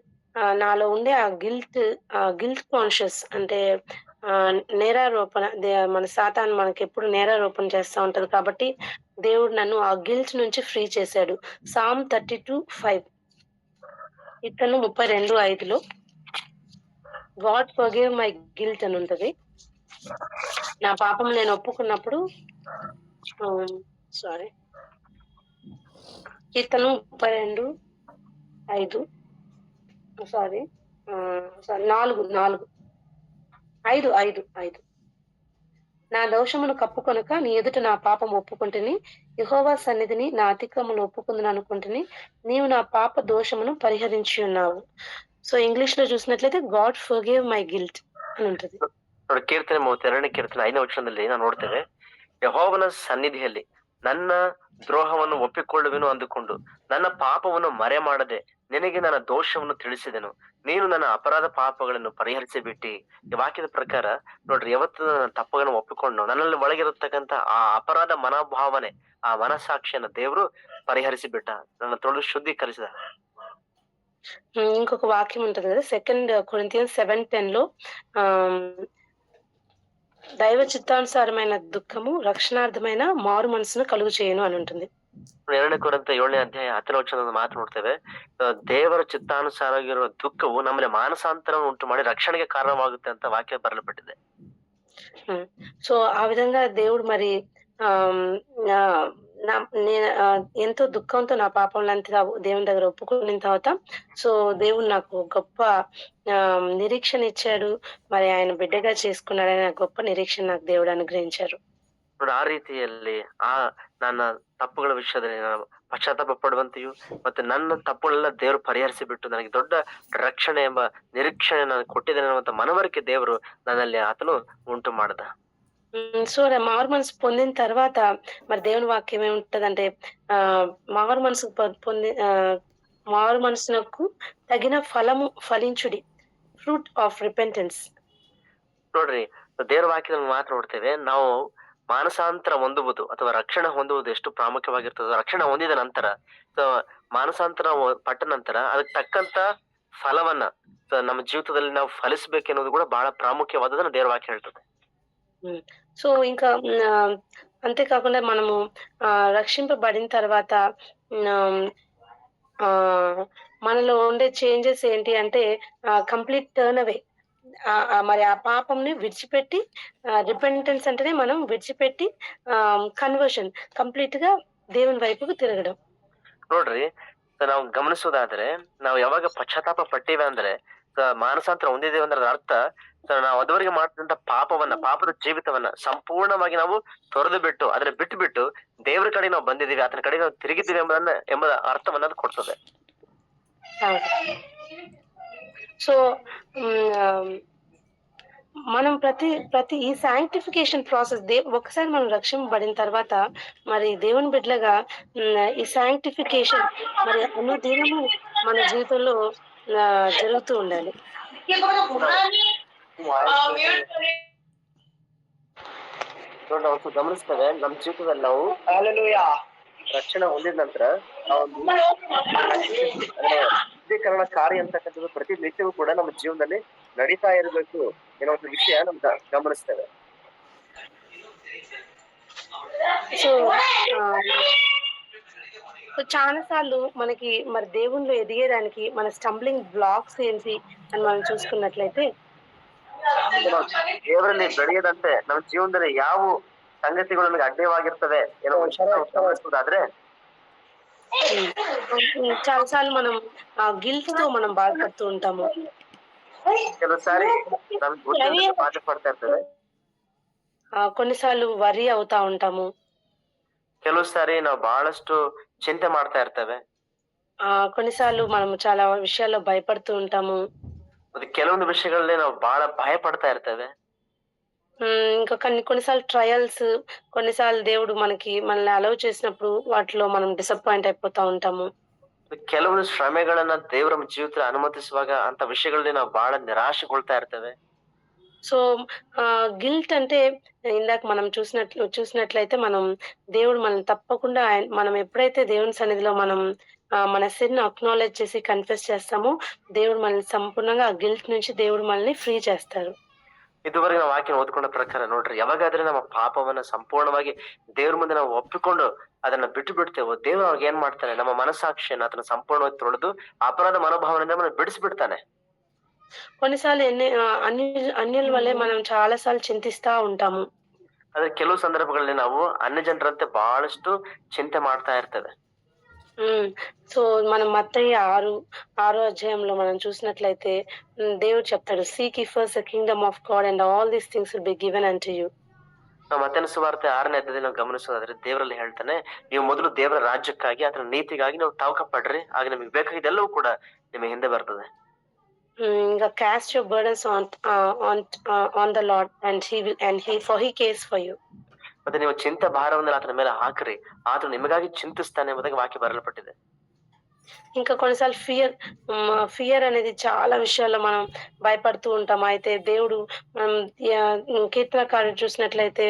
నాలో ఉండే ఆ గిల్ట్ కాన్షియస్ అంటే నేరారోపణ మన సాతాను మనకెప్పుడు నేరారోపణ చేస్తా ఉంటది కాబట్టి, దేవుడు నన్ను ఆ గిల్ట్ నుంచి ఫ్రీ చేశాడు. సామ్ 32:5 కీర్తనలు 32:5లో గాడ్ ఫర్‌గివ్ మై గిల్ట్ అని ఉంటది. నా పాపం నేను ఒప్పుకున్నప్పుడు ఆహ్, సారీ కీర్తనలు 32:5 సారీ 4 5 నా దోషమును కప్పుకొనక నీ ఎదుట నా పాపం ఒప్పుకొంటిని. యెహోవా సన్నిధిని నా అతిక్రమములు ఒప్పుకుందుననుకుంటుని. నీవు నా పాప దోషమును పరిహరించి ఉన్నావు. సో ఇంగ్లీష్‌లో చూసినట్లయితే గాడ్ ఫర్‌గివ్ మై గిల్ట్ అని ఉంటది. ನೋಡಿ ಕೀರ್ತನೆ 32 ಕೀರ್ತನೆ 5ನೇ ವಚನದಲ್ಲಿ ನಾವು ನೋಡ್ತೇವೆ, ಯೆಹೋವನ ಸನ್ನಿಧಿಯಲ್ಲಿ ನನ್ನ ದ್ರೋಹವನ್ನು ಒಪ್ಪಿಕೊಳ್ಳುವೆನು ಅಂದುಕೊಂಡು ನನ್ನ ಪಾಪವನ್ನು ಮರೆ ಮಾಡದೆ ನಿನಗೆ ನನ್ನ ದೋಷವನ್ನು ತಿಳಿಸಿದೆನು. ನೀನು ನನ್ನ ಅಪರಾಧ ಪಾಪಗಳನ್ನು ಪರಿಹರಿಸಿ ಬಿಟ್ಟಿ. ಈ ವಾಕ್ಯದ ಪ್ರಕಾರ ನೋಡ್ರಿ, ಯಾವತ್ತು ನನ್ನ ತಪ್ಪಗಳನ್ನು ಒಪ್ಪಿಕೊಂಡು ನನ್ನಲ್ಲಿ ಒಳಗಿರತಕ್ಕಂತ ಆ ಅಪರಾಧ ಮನೋಭಾವನೆ, ಆ ಮನಸಾಕ್ಷಿಯನ್ನು ದೇವರು ಪರಿಹರಿಸಿ ಬಿಟ್ಟ, ನನ್ನ ತೊಳೆದು ಶುದ್ಧೀಕರಿಸಿದ. ఇంకొక వాక్యం ఉంటది కదా! 2 కొరింథియన్స్ 7:10లో ఆహ్, దైవ చిత్తానుసారమైన దుఃఖము రక్షణార్థమైన మారు మనసును కలుగు చేయును అని ఉంటుంది. 2 ಕೊರಿಂಥ 7ನೇ ಅಧ್ಯಾಯ 10ನೇ ವಚನದ ಮಾತು ನೋಡ್ತೇವೆ. ದೇವರ ಚಿತ್ತಾನುಸಾರವಾಗಿರುವ ದುಃಖವು ನಮ್ಮಲ್ಲಿ ಮಾನಸಾಂತರವನ್ನು ಉಂಟು ಮಾಡಿ ರಕ್ಷಣೆಗೆ ಕಾರಣವಾಗುತ್ತೆ ಅಂತ ವಾಕ್ಯ ಬರೆಯಲ್ಪಟ್ಟಿದೆ. హ్మ్. సో, ఆ విధంగా దేవుడు మరి ఆహ్, ఆహ్, నా నేను ఎంతో దుఃఖంతో నా పాపములంతా దేవుని దగ్గర ఒప్పుకున్న తర్వాత, సో, దేవుడు నాకు గొప్ప నిరీక్షణ ఇచ్చాడు. మరి ఆయన బిడ్డగా చేసుకున్నాడనే గొప్ప నిరీక్షణ నాకు దేవుడు అనుగ్రహించారు. ನೋಡಿ, ಆ ರೀತಿಯಲ್ಲಿ ನನ್ನ ತಪ್ಪುಗಳ ವಿಷಯದಲ್ಲಿ ನಾನು ಪಶ್ಚಾತ್ತಾಪ ಪಡುವಂತೆಯೂ ಮತ್ತೆ ನನ್ನ ತಪ್ಪುಗಳೆಲ್ಲ ದೇವರು ಪರಿಹರಿಸಿ ಬಿಟ್ಟು ನನಗೆ ದೊಡ್ಡ ರಕ್ಷಣೆ ಎಂಬ ನಿರೀಕ್ಷಣೆ ನಾನು ಕೊಟ್ಟಿದ್ದೇನೆ ಅನ್ನುವಂತ ಮನವರಿಕೆ ದೇವರು ನನ್ನಲ್ಲಿ ಆತನು ಉಂಟು ಮಾಡ್ದ. సో, మారు మనసు పొందిన తర్వాత మరి దేవుని వాక్యం ఏముంటదంటే మారు మనసు మారు మనసునకు తగిన ఫలము ఫలించుడి. Fruit of repentance. ನೋಡ್ರಿ, ದೇವರ ವಾಕ್ಯದಲ್ಲಿ ಮಾತ್ರ ನೋಡ್ತೇವೆ, ನಾವು ಮಾನಸಾಂತರ ಹೊಂದುವುದು ಅಥವಾ ರಕ್ಷಣೆ ಹೊಂದುವುದು ಎಷ್ಟು ಪ್ರಾಮುಖ್ಯವಾಗಿರ್ತದೆ. ರಕ್ಷಣೆ ಹೊಂದಿದ ನಂತರ ಮಾನಸಾಂತರ ಪಟ್ಟ ನಂತರ ಅದಕ್ಕೆ ತಕ್ಕಂತ ಫಲವನ್ನ ನಮ್ಮ ಜೀವಿತದಲ್ಲಿ ನಾವು ಫಲಿಸಬೇಕೆನ್ನುವುದು ಕೂಡ ಬಹಳ ಪ್ರಾಮುಖ್ಯವಾದದನ್ನ ದೇವರ ವಾಕ್ಯ ಹೇಳ್ತದೆ. సో, ఇంకా అంతేకాకుండా మనము రక్షింపబడిన తర్వాత మనలో ఉండే చేంజెస్ ఏంటి అంటే కంప్లీట్ టర్న్ అవే. మరి ఆ పాపంని విడిచిపెట్టి రిపెంటెన్స్ అంటేనే మనం విడిచిపెట్టి కన్వర్షన్ కంప్లీట్‌గా దేవుని వైపుకు తిరగడం. ನೋಡ್ರಿ, ನಾವು ಗಮನಿಸೋದಾದ್ರೆ, ನಾವು ಯಾವಾಗ ಪಶ್ಚಾತ್ತಾಪ ಪಟ್ಟಿವೆ ಅಂದ್ರೆ, ಮಾನಸಾಂತರ ಹೊಂದಿದ್ದೇವೆ ಅಂದ್ರೆ ಅದರ ಅರ್ಥ ನಾವು ಅದುವರೆಗೆ ಮಾಡ್ತಿದ್ದಂತ ಪಾಪದ ಜೀವಿತವನ್ನ ಸಂಪೂರ್ಣವಾಗಿ ನಾವು ತೊರೆದು ಬಿಟ್ಟು ಅದನ್ನ ಬಿಟ್ಟು ಬಿಟ್ಟು ದೇವರ ಕಡೆ ನಾವು ಬಂದಿದ್ದೀವಿ, ಆತನ ಕಡೆ ನಾವು ತಿರುಗಿದ್ದೀವಿ ಎಂಬ ಅರ್ಥವನ್ನ ಅದು ಕೊಡ್ತದೆ. సో, మనం ప్రతి ఈ సాంక్టిఫికేషన్ ప్రాసెస్ ఒకసారి మనం రక్షింపబడిన తర్వాత మరి దేవుని బిడ్డలుగా ఈ సాంక్టిఫికేషన్ మరి అనుదినము మన జీవితంలో జరుగుతూ ఉండాలి. ನಾವು ಗಮನಿಸ್ತೇವೆ, ನಮ್ಮ ಜೀವಿತದಲ್ಲಿ ನಾವು ರಕ್ಷಣೆ ಹೊಂದಿದ ನಂತರ ಶುದ್ಧೀಕರಣ ಕಾರ್ಯ ಅಂತಕ್ಕಂಥದ್ದು ಪ್ರತಿನಿತ್ಯವೂ ಕೂಡ ನಮ್ಮ ಜೀವನದಲ್ಲಿ ನಡೀತಾ ಇರಬೇಕು ಏನೋ ಒಂದು ವಿಷಯ ನಮ್ ಗಮನಿಸ್ತೇವೆ. సో, చాలా సార్లు మనకి మరి దేవునిలో ఎదిగేదానికి మన స్టంబ్లింగ్ బ్లాక్స్ ఏంటి అని మనం చూసుకున్నట్లయితే, ದೇವರಲ್ಲಿ ಬೆಳೆಯದಂತೆ ನಮ್ಮ ಜೀವನದಲ್ಲಿ ಯಾವ ಸಂಗತಿಗಳು ನಮಗೆ ಅಡ್ಡವಾಗಿರ್ತವೆ ಏನೋ ಗಮನಿಸೋದಾದ್ರೆ, చాలా సార్లు మనం గిల్ట్ తో మనం బాధపడుతూ ఉంటాము. ಕೆಲವು ಸಾರಿ ನಮ್ಗೆ ಬಾಧೆ ಪಡ್ತಾ ಇರ್ತೇವೆ. కొన్నిసార్లు వరి అవుతా ఉంటాము. ಕೆಲವು ಸಾರಿ ನಾವು ಬಹಳಷ್ಟು ಚಿಂತೆ ಮಾಡ್ತಾ ಇರ್ತೇವೆ. కొన్నిసార్లు మనం చాలా విషయాల్లో భయపడుతూ ఉంటాము. ಮತ್ತೆ ಕೆಲವೊಂದು ವಿಷಯಗಳಲ್ಲಿ ನಾವು ಬಹಳ ಭಯ ಪಡ್ತಾ ಇರ್ತೇವೆ. ఇంకా కొన్నిసార్లు ట్రయల్స్, కొన్నిసార్లు దేవుడు మనల్ని అలౌ చేసినప్పుడు వాటిలో మనం డిసప్పాయింట్ అయిపోతా ఉంటాము. ಕೆಲವೊಂದು ಶ್ರಮೆಗಳನ್ನ ದೇವರ ಜೀವಿತದಲ್ಲಿ ಅನುಮತಿಸುವಾಗ ಅಂತ ವಿಷಯಗಳಲ್ಲಿ ನಾವು ಬಹಳ ನಿರಾಶೆಗೊಳ್ತಾ ಇರ್ತೇವೆ. సో, గిల్ట్ అంటే ఇందాక మనం చూసినట్లయితే మనం దేవుడు మనల్ని తప్పకుండా మనం ఎప్పుడైతే దేవుని సన్నిధిలో మనం మన సిన్ అక్నాలెడ్జ్ చేసి కన్ఫెస్ చేస్తామో దేవుడు మనల్ని సంపూర్ణంగా ఆ గిల్ట్ నుంచి దేవుడు మనల్ని ఫ్రీ చేస్తారు. ಇದುವರೆಗೆ ನಾವು ವಾಕ್ಯ ಓದ್ಕೊಂಡ ಪ್ರಕಾರ ನೋಡ್ರಿ, ಯಾವಾಗಾದ್ರೆ ನಮ್ಮ ಪಾಪವನ್ನ ಸಂಪೂರ್ಣವಾಗಿ ದೇವ್ರ ಮುಂದೆ ನಾವು ಒಪ್ಪಿಕೊಂಡು ಅದನ್ನ ಬಿಟ್ಟು ಬಿಡ್ತೇವೋ, ದೇವ್ರು ಅವಾಗ ಏನ್ ಮಾಡ್ತಾನೆ, ನಮ್ಮ ಮನಸ್ಸಾಕ್ಷಿಯನ್ನ ಅದನ್ನ ಸಂಪೂರ್ಣವಾಗಿ ತೊಳೆದು ಅಪರಾಧ ಮನೋಭಾವನೆಯಿಂದ మనం ಬಿಡಿಸ್ಬಿಡ್ತಾನೆ. కొన్నిసార్లు అన్యుల వల్లే మనం చాలా సార్లు చింతిస్తా ఉంటాము. ಆದ್ರೆ ಕೆಲವು ಸಂದರ್ಭಗಳಲ್ಲಿ ನಾವು ಅನ್ಯ ಜನರಂತೆ ಬಹಳಷ್ಟು ಚಿಂತೆ ಮಾಡ್ತಾ ಇರ್ತೇವೆ. సో మనం మత్తయి 6 అధ్యాయంలో మనం చూసినట్లయితే దేవుడు చెప్తాడు, seek ye first the kingdom of God and all these things will be given unto you. ನಾವು ಮತ್ತೇನ ಸುವಾರ್ತೆ 6ನೇ ಅಧ್ಯಾಯದಲ್ಲಿ ನಾವು ಗಮನಿಸೋದಾದ್ರೆ ದೇವರಲ್ಲಿ ಹೇಳ್ತಾನೆ, ನೀವು ಮೊದಲು ದೇವರ ರಾಜ್ಯಕ್ಕಾಗಿ ಅದರ ನೀತಿಗಾಗಿ ನೀವು ತವಕ ಪಡ್ರಿ, ಆಗ ನಿಮಗೆ ಬೇಕಾಗಿದ್ದೆಲ್ಲವೂ ಕೂಡ ನಿಮಗೆ ಹಿಂದೆ ಬರ್ತದೆ. ఇంకా cast your burdens on the Lord and he cares for you. ಮತ್ತೆ ನೀವು ಚಿಂತೆ ಭಾರವನ್ನು ಆತನ ಮೇಲೆ ಹಾಕ್ರಿ, ಆತನು ನಿಮಗಾಗಿ ಚಿಂತಿಸ್ತಾನೆ ಎಂಬುದಾಗಿ ವಾಕ್ಯ ಬರೆಯಲ್ಪಟ್ಟಿದೆ. ఇంకా కొన్నిసార్లు ఫియర్ అనేది చాలా విషయాల్లో మనం భయపడుతూ ఉంటాం. అయితే దేవుడు మనం కీర్తనకారుడు చూసినట్లయితే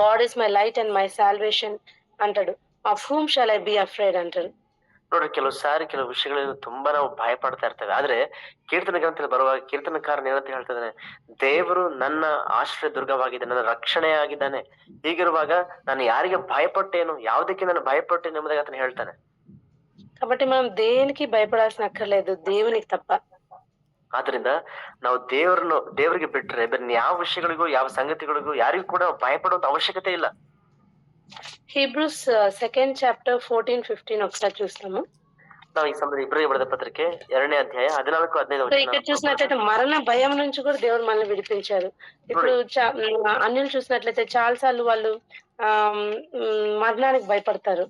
God is my light and my salvation అంటాడు. Of whom shall I be afraid అంటాడు. ನೋಡ್ರಿ, ಕೆಲವು ವಿಷಯಗಳಲ್ಲಿ ತುಂಬಾ ನಾವು ಭಯ ಪಡ್ತಾ ಇರ್ತೇವೆ. ಆದ್ರೆ ಕೀರ್ತನ ಗ್ರಂಥದಲ್ಲಿ ಬರುವಾಗ ಕೀರ್ತನಕಾರನ ಏನಂತ ಹೇಳ್ತಿದ್ದಾನೆ, ದೇವರು ನನ್ನ ಆಶ್ರಯ ದುರ್ಗವಾಗಿದೆ, ನನ್ನ ರಕ್ಷಣೆಯಾಗಿದ್ದಾನೆ. ಹೀಗಿರುವಾಗ ನಾನು ಯಾರಿಗೆ ಭಯಪಟ್ಟೇನು, ಯಾವುದಕ್ಕೆ ನಾನು ಭಯಪಟ್ಟೇನು ಎಂಬುದಾಗಿ ಆತನು ಹೇಳ್ತಾನೆ. కాబట్టి మనం దేనికి భయపడాల్సిన అక్కర్లేదు, దేవునికి తప్ప. ಆದ್ರಿಂದ ನಾವು ದೇವರಿಗೆ ಬಿಟ್ರೆ ಬೇರೆ ಯಾವ ವಿಷಯಗಳಿಗೂ ಯಾವ ಸಂಗತಿಗಳಿಗೂ ಯಾರಿಗೂ ಕೂಡ ಭಯಪಡುವಂತ ಅವಶ್ಯಕತೆ ಇಲ್ಲ. Hebrews 2nd chapter 14-15 ఒకసారి చూస్తాము. ನಾವು ಈ ಸಮಯದಲ್ಲಿ ಇಬ್ರಿಯ ಬರೆದ పత్రిಕೆ 2ನೇ అధ్యాయ 14-15 వచనం. ఇక్కడ చూసినట్లయితే మరణ భయం నుంచి కూడా దేవుడు మనల్ని విడిపించారు. ఇప్పుడు అన్యులు చూసినట్లయితే చాలా సార్లు వాళ్ళు మరణానికి భయపడతారు.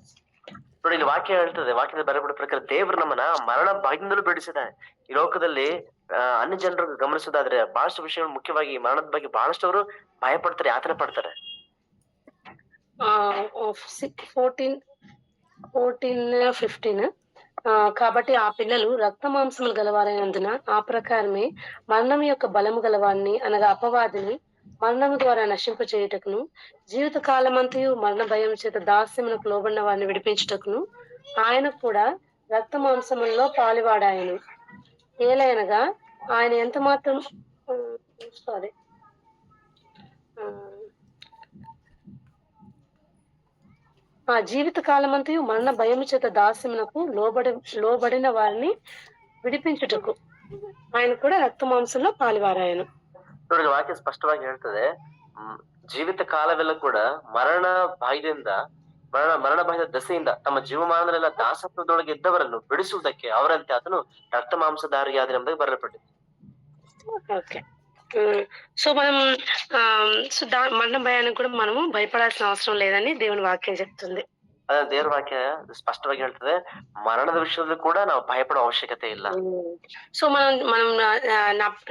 ನೋಡಿ, ಇಲ್ಲಿ ವಾಕ್ಯ ಹೇಳ್ತದೆ, ವಾಕ್ಯದಲ್ಲಿ ಬರೆಯಬಡಿದ ಪ್ರಕಾರ ದೇವರು ನಮ್ಮನ್ನ ಮರಣ ಭಯದಿಂದಲೂ ಬಿಡಿಸಿದ್ದಾನೆ. ಈ ಲೋಕದಲ್ಲಿ ಅನ್ಯ ಜನರು ಗಮನಿಸೋದಾದ್ರೆ ಬಹಳಷ್ಟು ವಿಷಯಗಳು, ಮುಖ್ಯವಾಗಿ ಮರಣದ ಬಗ್ಗೆ ಬಹಳಷ್ಟು ಅವರು ಭಯ ಪಡ್ತಾರೆ, ಯಾತನೆ ಪಡ್ತಾರೆ. 14-15 కాబట్టి ఆ పిల్లలు రక్త మాంసములు గలవారైనందున ఆ ప్రకారమే మరణం యొక్క బలము గలవాడిని అనగా అపవాదిని మరణము ద్వారా నశింపచేయుటకును, జీవిత కాలమంతయు మరణ భయం చేత దాస్యమునకు లోబడిన వారిని విడిపించుటకును ఆయన కూడా రక్త మాంసములలో పాలువాడాయను. ఏలైనగా ఆయన ఎంత మాత్రం ఆ జీవిత కాలమంతయు మరణ భయము చేత దాస్యమునకు లోబడిన వారిని విడిపించుటకు ఆయన కూడా రక్త మాంసంలో పాలువారాయను. ನೋಡಿ, ವಾಕ್ಯ ಸ್ಪಷ್ಟವಾಗಿ ಹೇಳ್ತದೆ, ಜೀವಿತ ಕಾಲವೆಲ್ಲ ಕೂಡ ಮರಣ ಭಯದ ದಸೆಯಿಂದ ತಮ್ಮ ಜೀವಮಾನದಲ್ಲೆಲ್ಲ ದಾಸತ್ವದೊಳಗೆ ಇದ್ದವರನ್ನು ಬಿಡಿಸುವುದಕ್ಕೆ ಅವರಂತೆ ಆತನು ರಕ್ತ ಮಾಂಸಧಾರಿಯಾದ ಎಂಬುದಾಗಿ ಬರೆಯಲ್ಪಟ್ಟಿದೆ. ఓకే. సో మనం మరణ భయానికి కూడా మనము భయపడాల్సిన అవసరం లేదని దేవుని వాక్యం చెప్తుంది. ಅದೇ ದೇವರ ವಾಕ್ಯ ಸ್ಪಷ್ಟವಾಗಿ ಹೇಳ್ತದೆ, ಮರಣದ ವಿಷಯದಲ್ಲೂ ಕೂಡ ನಾವು ಭಯಪಡೋ ಅವಶ್ಯಕತೆ ಇಲ್ಲ. సో మనం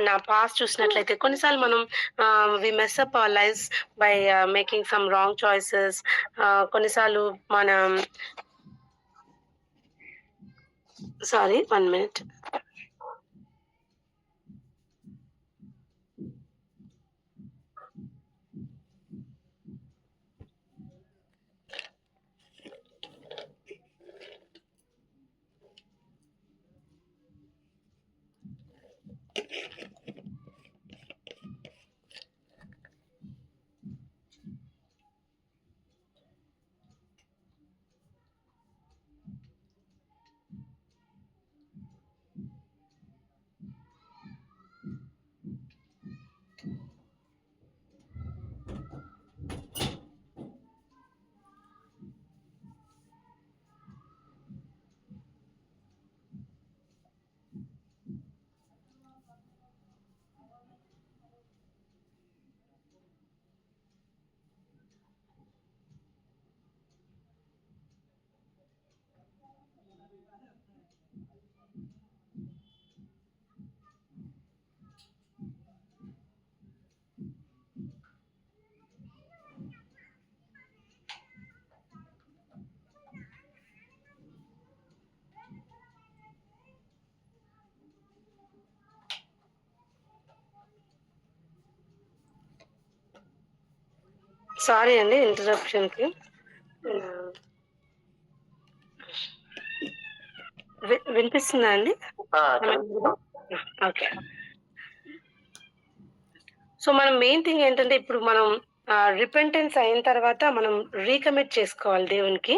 నా పాస్ట్ చూసినట్లయితే కొన్నిసార్లు మనం we mess up our lives by making some wrong choices. కొన్నిసార్లు మనం సారీ 1 minute. సారీ అండి ఇంటరప్షన్ కి. వినిపిస్తుందా అండి? ఓకే. సో, మనం మెయిన్ థింగ్ ఏంటంటే ఇప్పుడు మనం రిపెంటెన్స్ అయిన తర్వాత మనం రీకమిట్ చేసుకోవాలి దేవునికి.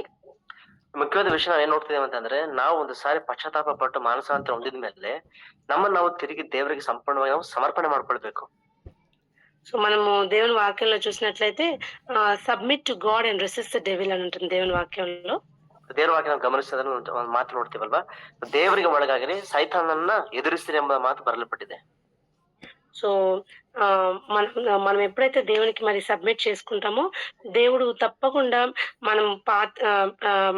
ಮುಖ್ಯವಾದ ವಿಷಯ ನಾವ್ ಏನ್ ನೋಡ್ತಿದ್ದೇವೆ ಅಂತಂದ್ರೆ, ನಾವು ಒಂದು ಸಾರಿ ಪಶ್ಚಾತ್ತಾಪ ಪಟ್ಟು ಮಾನಸಾಂತರ ಹೊಂದಿದ ಮೇಲೆ ನಮ್ಮನ್ನ ನಾವು ತಿರುಗಿ ದೇವರಿಗೆ ಸಂಪೂರ್ಣವಾಗಿ ನಾವು ಸಮರ್ಪಣೆ ಮಾಡ್ಕೊಳ್ಬೇಕು. సో, మనము దేవుని వాక్యంలో చూసినట్లయితే submit to God and resist the devil అని ఉంటుంది దేవుని వాక్యంలో. ದೇವರ ವಾಕ್ಯ ನಾವು ಗಮನಿಸಿದ್ರೆ ಒಂದು ಮಾತು ನೋಡ್ತೀವಲ್ವಾ, ದೇವರಿಗೆ ಒಳಗಾಗಿರಿ ಸೈತಾನನ್ನ ಎದುರಿಸ್ತೀರಿ ಎಂಬ ಮಾತು ಬರಲ್ಪಟ್ಟಿದೆ. సో, మనం ఎప్పుడైతే దేవునికి మరి సబ్మిట్ చేసుకుంటామో, దేవుడు తప్పకుండా మనం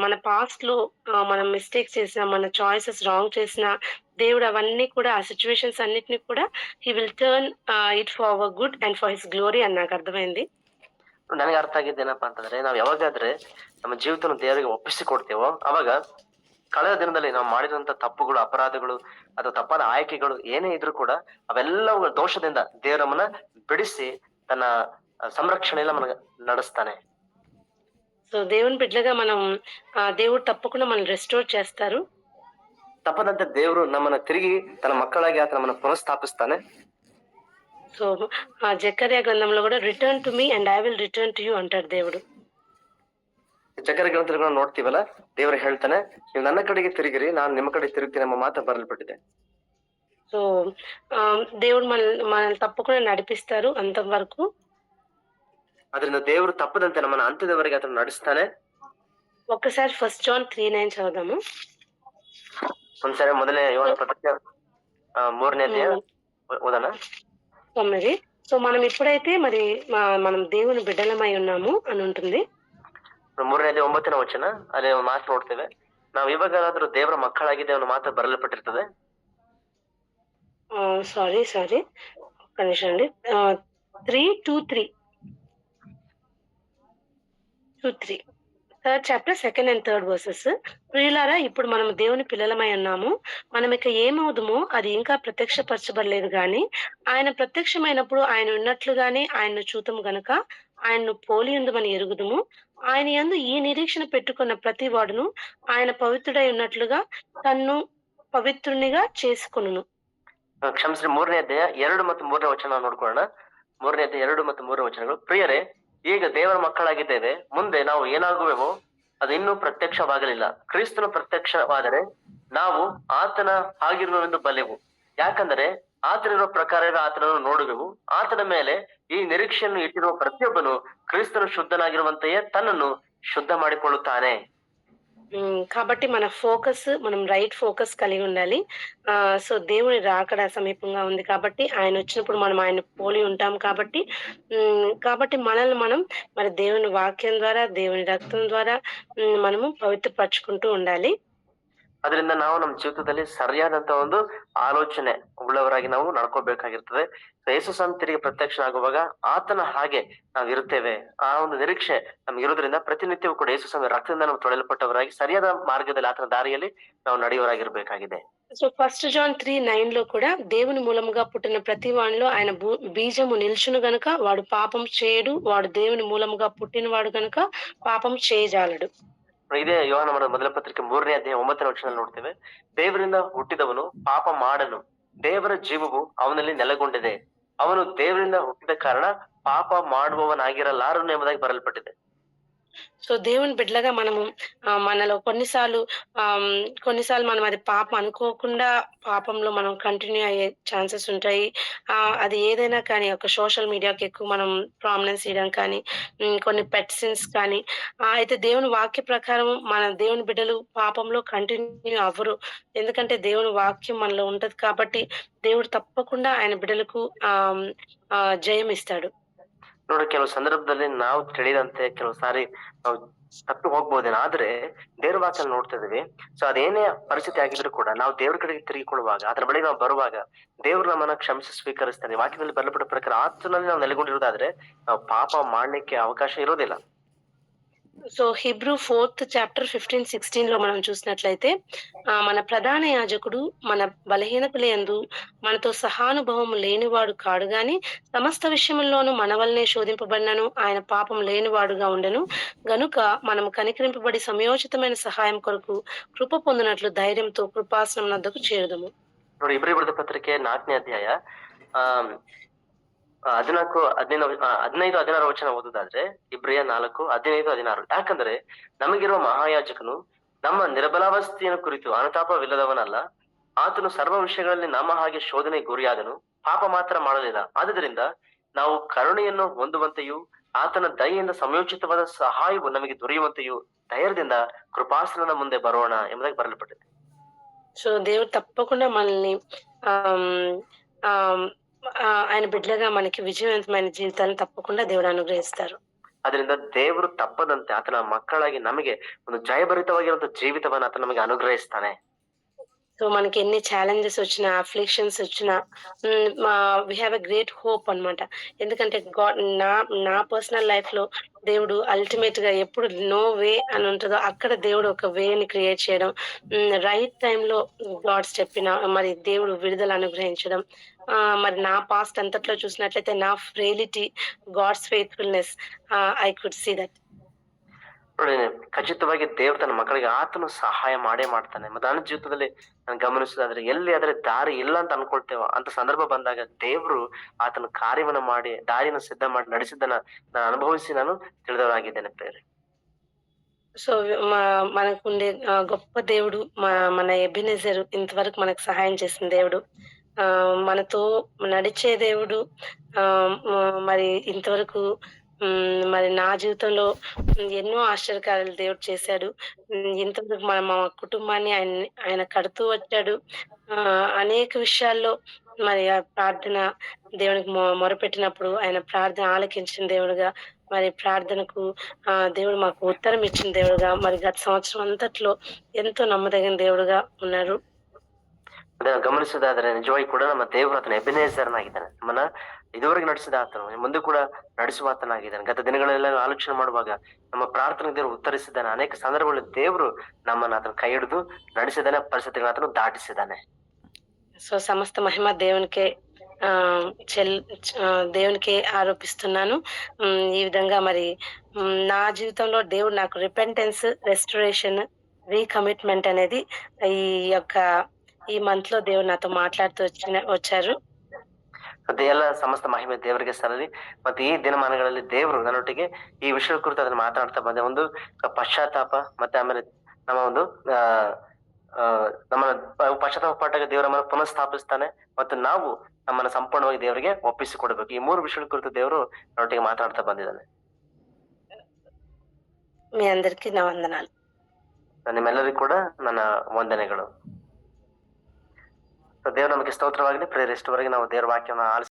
మన పాస్ట్‌లో మనం మిస్టేక్స్ చేసినా, మన చాయిసెస్ రాంగ్ చేసినా, దేవుడు అవన్నీ కూడా ఆ సిట్యుయేషన్స్ అన్నిటిని కూడా he will turn it for hour good and for his glory అని నాకర్థమైంది. ನನಗೆ ಅರ್ಥ ಆಗಿದ್ದೇನಪ್ಪಾ ಅಂತಂದ್ರೆ, ನಾವ್ ಯಾವಾಗಾದ್ರೆ ನಮ್ಮ ಜೀವಿತವನ್ನು ದೇವರಿಗೆ ಒಪ್ಪಿಸಿ ಕೊಡ್ತೇವೋ ಅವಾಗ ಕಳೆದ ದಿನದಲ್ಲಿ ನಾವು ಮಾಡಿದಂತ ತಪ್ಪುಗಳು, ಅಪರಾಧಗಳು ಅಥವಾ ತಪ್ಪಾದ ಆಯ್ಕೆಗಳು ಏನೇ ಇದ್ರೂ ಕೂಡ ಅವೆಲ್ಲ ದೋಷದಿಂದ ದೇವರು ನಮ್ಮನ್ನ ಬಿಡಿಸಿ ತನ್ನ ಸಂರಕ್ಷಣೆಯಲ್ಲ మనకు ನಡೆಸ್ತಾನೆ. సో, దేవుని బిడ్డలుగా మనం దేవుడు తప్పకుండా మనల్ని రెస్టోర్ చేస్తారు. ತಪ್ಪದಂತೆ ದೇವರು ನಮ್ಮನ್ನ ತಿರುಗಿ ತನ್ನ ಮಕ್ಕಳಾಗಿ ಆತ ನಮ್ಮನ್ನ ಪುನಃಸ್ಥಾಪಿಸ್ತಾನೆ. సో, జెకర్యా గ్రంథంలో కూడా return to me and I will return to you అంటాడు దేవుడు. ಜಕರ್ಯ ಗ್ರಂಥಗಳನ್ನು ನೋಡ್ತೀವಲ್ಲ, ದೇವರು ಹೇಳ್ತಾನೆ, ನೀವು ನನ್ನ ಕಡೆಗೆ ತಿರುಗಿರಿ, ನಾನು ನಿಮ್ಮ ಕಡೆ ತಿರುಗ್ತೀನಿ ಎಂಬ ಮಾತು ಬರಲ್ಪಟ್ಟಿದೆ. సో, దేవుడు మనల్ని తప్పకుండా నడిపిస్తారు అంతవరకు. ಅದರಿಂದ ದೇವರು ತಪ್ಪದಂತೆ ನಮ್ಮನ್ನ ಅಂತ್ಯದವರೆಗೆ ಆತನು ನಡೆಸ್ತಾನೆ. ఒక్కసారి 1 జాన్ 3:9 చదువుదాము. ಒಂದ್ಸರಿ ಮೊದಲನೇ ಯೋಹನ ಪತ್ರಿಕೆ 3ನೇ ಅಧ್ಯಾಯ ಓದೋಣ. 9. సో, మనం ఎప్పుడైతే మరి మనం దేవుని బిడ్డలమై ఉన్నాము అని ఉంటుంది. 3ನೇ ಅಧ್ಯಾಯ 9ನೇ ವಚನ, ಅಲ್ಲಿ ಒಂದು ಮಾತು ನೋಡ್ತೇವೆ, ನಾವು ಇವಾಗಾದ್ರೂ ದೇವರ ಮಕ್ಕಳಾಗಿದೆ ಅನ್ನೋ ಮಾತು ಬರಲ್ಪಟ್ಟಿರ್ತದೆ. సారీ ఒక్క నిమిషం అండి. 3:2-3 third chapter 2nd and 3rd versus. ప్రియులారా, ఇప్పుడు మనం దేవుని పిల్లలమై ఉన్నాము. మనం ఇక ఏమవుదుమో అది ఇంకా ప్రత్యక్షపరచబడలేదు గాని, ఆయన ప్రత్యక్షమైనప్పుడు ఆయన ఉన్నట్లుగానే ఆయన్ను చూతుము గనుక ఆయన్ను పోలియుందుమని ఎరుగుదుము. ఆయన యందు ఈ నిరీక్షణ పెట్టుకున్న ప్రతి వాడును ఆయన పవిత్రుడై ఉన్నట్లుగా తన్ను పవిత్రునిగా చేసుకొనును. ಕ್ಷಮಿಸ್ರಿ, 3ನೇ ಅಧ್ಯಾಯ 2 ಮತ್ತು 3ನೇ ವಚನ ನೋಡ್ಕೊಳ್ಳೋಣ. 3ನೇ ಅಧ್ಯಾಯ 2 ಮತ್ತು 3ನೇ ವಚನಗಳು. ಪ್ರಿಯರೇ, ಈಗ ದೇವರ ಮಕ್ಕಳಾಗಿದ್ದೇವೆ, ಮುಂದೆ ನಾವು ಏನಾಗುವೆವೋ ಅದು ಇನ್ನೂ ಪ್ರತ್ಯಕ್ಷವಾಗಲಿಲ್ಲ. ಕ್ರಿಸ್ತನು ಪ್ರತ್ಯಕ್ಷವಾದರೆ ನಾವು ಆತನ ಆಗಿರುವೆಂದು ಬಲ್ಲೆವು. ಯಾಕಂದರೆ ಆತನಿರುವ ಪ್ರಕಾರ ಆತನನ್ನು ನೋಡುವೆವು. ಆತನ ಮೇಲೆ ಈ ನಿರೀಕ್ಷೆಯನ್ನು ಇಟ್ಟಿರುವ ಪ್ರತಿಯೊಬ್ಬನು ಕ್ರಿಸ್ತನು ಶುದ್ಧನಾಗಿರುವಂತೆಯೇ ತನ್ನನ್ನು ಶುದ್ಧ ಮಾಡಿಕೊಳ್ಳುತ್ತಾನೆ. కాబట్టి మనం రైట్ ఫోకస్ కలిగి ఉండాలి. సో, దేవుని రాకడ సమీపంగా ఉంది కాబట్టి ఆయన వచ్చినప్పుడు మనం ఆయన పోలి ఉంటాం కాబట్టి మనల్ని మనం మరి దేవుని వాక్యం ద్వారా, దేవుని రక్తం ద్వారా మనము పవిత్రపరచుకుంటూ ఉండాలి. ಅದರಿಂದ ನಾವು ನಮ್ಮ ಜೀವಿತದಲ್ಲಿ ಸರಿಯಾದಂತ ಒಂದು ಆಲೋಚನೆ ಉಳ್ಳವರಾಗಿ ನಾವು ನಡ್ಕೋಬೇಕಾಗಿರ್ತದೆ. ಯೇಸು ಸ್ವಾಮಿ ತಿರುಗಿ ಪ್ರತ್ಯಕ್ಷನಾಗುವಾಗ ಆತನ ಹಾಗೆ ನಾವು ಇರುತ್ತೇವೆ. ಆ ಒಂದು ನಿರೀಕ್ಷೆ ನಮ್ಗೆ ಇರೋದ್ರಿಂದ ಪ್ರತಿನಿತ್ಯವೂ ಕೂಡ ಯೇಸು ಸ್ವಾಮಿ ರಕ್ತದಿಂದ ನಾವು ತೊಳೆಯಲ್ಪಟ್ಟವರಾಗಿ ಸರಿಯಾದ ಮಾರ್ಗದಲ್ಲಿ ಆತನ ದಾರಿಯಲ್ಲಿ ನಾವು ನಡೆಯುವರಾಗಿರ್ಬೇಕಾಗಿದೆ. సో, 1 జాన్ 3:9 కూడా దేవుని మూలముగా పుట్టిన ప్రతి వానిలో ఆయన బీజము నిల్చును గనుక వాడు పాపం చేయడు. వాడు దేవుని మూలముగా పుట్టినవాడు గనుక పాపం చేయజాలడు. ಇದೇ ಯೋಹಾನ ಮೊದಲ ಪತ್ರಿಕೆ 3ನೇ ಅಧ್ಯಾಯ 9ನೇ ವಚನದಲ್ಲಿ ನೋಡ್ತೇವೆ, ದೇವರಿಂದ ಹುಟ್ಟಿದವನು ಪಾಪ ಮಾಡನು, ದೇವರ ಜೀವವು ಅವನಲ್ಲಿ ನೆಲೆಗೊಂಡಿದೆ, ಅವನು ದೇವರಿಂದ ಹುಟ್ಟಿದ ಕಾರಣ ಪಾಪ ಮಾಡುವವನಾಗಿರಲಾರನು ಎಂಬುದಾಗಿ ಬರಲ್ಪಟ್ಟಿದೆ. సో, దేవుని బిడ్డలుగా మనము మనలో కొన్నిసార్లు మనం అది పాపం అనుకోకుండా పాపంలో మనం కంటిన్యూ అయ్యే ఛాన్సెస్ ఉంటాయి. అది ఏదైనా కానీ ఒక సోషల్ మీడియాకి ఎక్కువ మనం ప్రామినెన్స్ ఇవ్వడం కానీ, కొన్ని పెట్ సిన్స్ కానీ, అయితే దేవుని వాక్య ప్రకారం మన దేవుని బిడ్డలు పాపంలో కంటిన్యూ అవ్వరు. ఎందుకంటే దేవుని వాక్యం మనలో ఉంటది కాబట్టి దేవుడు తప్పకుండా ఆయన బిడ్డలకు జయం ఇస్తాడు. ನೋಡಿ, ಕೆಲವು ಸಂದರ್ಭದಲ್ಲಿ ನಾವು ತಿಳಿದಂತೆ ಕೆಲವು ಸಾರಿ ನಾವು ತಪ್ಪಿ ಹೋಗ್ಬೋದೇನೋ, ಆದ್ರೆ ದೇವ್ರ ವಾಕ್ಯ ನೋಡ್ತಾ ಇದೀವಿ. ಸೊ ಅದೇನೇ ಪರಿಸ್ಥಿತಿ ಆಗಿದ್ರು ಕೂಡ ನಾವು ದೇವ್ರ ಕಡೆಗೆ ತಿರುಗಿಕೊಳ್ಳುವಾಗ, ಅದ್ರ ಬಳಿ ನಾವು ಬರುವಾಗ ದೇವ್ರು ನಮ್ಮನ್ನ ಕ್ಷಮಿಸಿ ಸ್ವೀಕರಿಸ್ತಾನೆ. ವಾಕ್ಯದಲ್ಲಿ ಬರಲ್ಪಟ್ಟ ಪ್ರಕಾರ ಆತನಲ್ಲಿ ನಾವು ನೆಲೆಗೊಂಡಿರೋದಾದ್ರೆ ನಾವು ಪಾಪ ಮಾಡ್ಲಿಕ್ಕೆ ಅವಕಾಶ ಇರೋದಿಲ್ಲ. సో, హీబ్రూ 4th చాప్టర్ 15-16 మనం చూసినట్లయితే మన ప్రధాన యాజకుడు మన బలహీనతల యందు మనతో సహానుభవం లేనివాడు కాడు గాని, సమస్త విషయముల్లోనూ మన వలనే శోధింపబడినను ఆయన పాపం లేనివాడుగా ఉండెను గనుక మనము కనికరింపబడి సమయోచితమైన సహాయం కొరకు కృప పొందినట్లు ధైర్యంతో కృపాసనం వద్దకు చేరుదము. ನೋಡಿ, ಇಬ್ರಿಯ ಬರೆದ ಪತ್ರಿಕೆ 4ನೇ ಅಧ್ಯಾಯ 15-16 ವಚನ ಓದುದಾದ್ರೆ, ಇಬ್ರಿಯ 4:15-16. ಯಾಕಂದ್ರೆ ನಮಗಿರುವ ಮಹಾಯಾಜಕನು ನಮ್ಮ ನಿರ್ಬಲಾವಸ್ಥೆಯನ್ನು ಕುರಿತು ಅನುತಾಪವಿಲ್ಲದವನಲ್ಲ, ಆತನು ಸರ್ವ ವಿಷಯಗಳಲ್ಲಿ ನಮ್ಮ ಹಾಗೆ ಶೋಧನೆ ಗುರಿಯಾದನು, ಪಾಪ ಮಾತ್ರ ಮಾಡಲಿಲ್ಲ. ಆದುದರಿಂದ ನಾವು ಕರುಣೆಯನ್ನು ಹೊಂದುವಂತೆಯೂ ಆತನ ದಯೆಯಿಂದ ಸಮಯೋಚಿತವಾದ ಸಹಾಯವು ನಮಗೆ ದೊರೆಯುವಂತೆಯೂ ಧೈರ್ಯದಿಂದ ಕೃಪಾಸನದ ಮುಂದೆ ಬರೋಣ ಎಂಬುದಾಗಿ ಬರಲ್ಪಟ್ಟಿದೆ. సో దేవుడు తప్పకుండా మనల్ని ఆమ్, ఆమ్, ఆయన బిడ్డలుగా మనకి విజయవంతమైన జీవితాలను తప్పకుండా దేవుడు అనుగ్రహిస్తారు. ಅದರಿಂದ ದೇವರು ತಪ್ಪದಂತೆ ಆತನ ಮಕ್ಕಳಾಗಿ ನಮಗೆ ಒಂದು ಜಯಭರಿತವಾಗಿರುವಂತ ಜೀವಿತವನ್ನ ಆತ ನಮಗೆ ಅನುಗ್ರಹಿಸ್ತಾನೆ. సో మనకి ఎన్ని ఛాలెంజెస్ వచ్చినా, అఫ్లిక్షన్స్ వచ్చినా, we have a great hope అన్నమాట. ఎందుకంటే గాడ్ నా పర్సనల్ లైఫ్ లో దేవుడు అల్టిమేట్ గా ఎప్పుడు నో వే అని ఉంటుందో అక్కడ దేవుడు ఒక వేని క్రియేట్ చేయడం, రైట్ టైంలో గాడ్ స్టెప్ మరి దేవుడు విడుదల అనుగ్రహించడం. మరి నా పాస్ట్ అంతట్లో చూసినట్లయితే నా frailty, God's faithfulness, I could see that. ನೋಡಿ, ಖಚಿತವಾಗಿ ದೇವರು ತನ್ನ ಮಕ್ಕಳಿಗೆ ಆತನು ಸಹಾಯ ಮಾಡೇ ಮಾಡ್ತಾನೆ. ಮತ್ತೆ ನನ್ನ ಜೀವಿತದಲ್ಲಿ ನಾನು ಗಮನಿಸೋದಾದ್ರೆ, ಎಲ್ಲಿ ಆದ್ರೆ ದಾರಿ ಇಲ್ಲ ಅಂತ ಅನ್ಕೊಳ್ತೇವೋ ಅಂತ ಸಂದರ್ಭ ಬಂದಾಗ ದೇವರು ಆತನ ಕಾರ್ಯವನ್ನ ಮಾಡಿ ದಾರಿನ ಸಿದ್ಧ ಮಾಡಿ ನಡೆಸಿದ್ದನ್ನ ನಾನು ಅನುಭವಿಸಿ ನಾನು ತಿಳಿದವರಾಗಿದ್ದೇನೆ ಪ್ರೇರೆ. సో మనకుండే గొప్ప దేవుడు మన ఎబెనెజరు, ఇంతవరకు మనకు సహాయం చేసిన దేవుడు, మనతో నడిచే దేవుడు. మరి ఇంతవరకు మరి నా జీవితంలో ఎన్నో ఆశ్చర్యకార్యాలు దేవుడు చేశాడు. ఇంతవరకు మా కుటుంబాన్ని ఆయన కడుతూ వచ్చాడు. అనేక విషయాల్లో మరి ఆ ప్రార్థన దేవునికి మొరపెట్టినప్పుడు ఆయన ప్రార్థన ఆలకించిన దేవుడుగా, మరి ప్రార్థనకు దేవుడు మాకు ఉత్తరం ఇచ్చిన దేవుడుగా, మరి గత సంవత్సరం అంతట్లో ఎంతో నమ్మదగిన దేవుడుగా ఉన్నారు. ಅದನ್ನ ಗಮನಿಸೋದಾದ್ರೆ ನಿಜವಾಗಿ ಕೂಡ ನಮ್ಮ ದೇವರು ಆತನ ಎಬೆನೇಜರ್ನಾಗಿದ್ದಾನೆ. ನಮ್ಮನ್ನ ಇದುವರೆಗೆ ನಡೆಸಿದ ಆತನು ಮುಂದೆ ಕೂಡ ನಡೆಸುವ ಆತನಾಗಿದ್ದಾನೆ. ಗತ ದಿನಗಳೆಲ್ಲ ಆಲೋಚನೆ ಮಾಡುವಾಗ ನಮ್ಮ ಪ್ರಾರ್ಥನೆ ದೇವರು ಉತ್ತರಿಸಿದ್ದಾನೆ. ಅನೇಕ ಸಂದರ್ಭಗಳಲ್ಲಿ ದೇವರು ನಮ್ಮನ್ನ ಆತನ ಕೈ ಹಿಡಿದು ನಡೆಸಿದ್ದಾನೆ, ಪರಿಸ್ಥಿತಿಗಳನ್ನ ಆತನು ದಾಟಿಸಿದ್ದಾನೆ. సో సమస్త మహిమ దేవునికే దేవునికే ఆరోపిస్తున్నాను. ఈ విధంగా మరి నా జీవితంలో దేవుడు నాకు రిపెంటెన్స్, రెస్టరేషన్, రీకమిట్మెంట్ అనేది ఈ మంత్ లో దేవుడు నాతో మాట్లాడుతూ వచ్చారు. ಅದೇ ಎಲ್ಲ ಸಮಸ್ತ ಮಹಿಮೆ ದೇವರಿಗೆ ಸಲ್ಲಲಿ. ಮತ್ತೆ ಈ ದಿನಮಾನಗಳಲ್ಲಿ ದೇವರು ನನ್ನೊಟ್ಟಿಗೆ ಈ ವಿಷಯದ ಕುರಿತು ಅದನ್ನ ಮಾತನಾಡ್ತಾ ಬಂದೆ. ಒಂದು ಪಶ್ಚಾತ್ತಾಪ, ಮತ್ತೆ ಆಮೇಲೆ ನಮ್ಮ ಒಂದು ನಮ್ಮನ್ನ ಪಶ್ಚಾತ್ತಾಪ ಪಟ್ಟಾಗ ದೇವರ ನಮ್ಮನ್ನ ಪುನಃಸ್ಥಾಪಿಸ್ತಾನೆ, ಮತ್ತು ನಾವು ನಮ್ಮನ್ನ ಸಂಪೂರ್ಣವಾಗಿ ದೇವರಿಗೆ ಒಪ್ಪಿಸಿಕೊಡ್ಬೇಕು. ಈ 3 ವಿಷಯದ ಕುರಿತು ದೇವರು ನನ್ನೊಟ್ಟಿಗೆ ಮಾತನಾಡ್ತಾ ಬಂದಿದ್ದಾನೆ. మీ అందరికీ నా వందనాలు. ನಿಮ್ಮೆಲ್ಲರಿಗೂ ಕೂಡ ನನ್ನ ವಂದನೆಗಳು. ದೇವರು ನಮಗೆ ಸ್ತೋತ್ರವಾಗಲಿ. ಪ್ರೇರಿಷ್ಟವರೆಗೆ ನಾವು ದೇವರ ವಾಕ್ಯವನ್ನು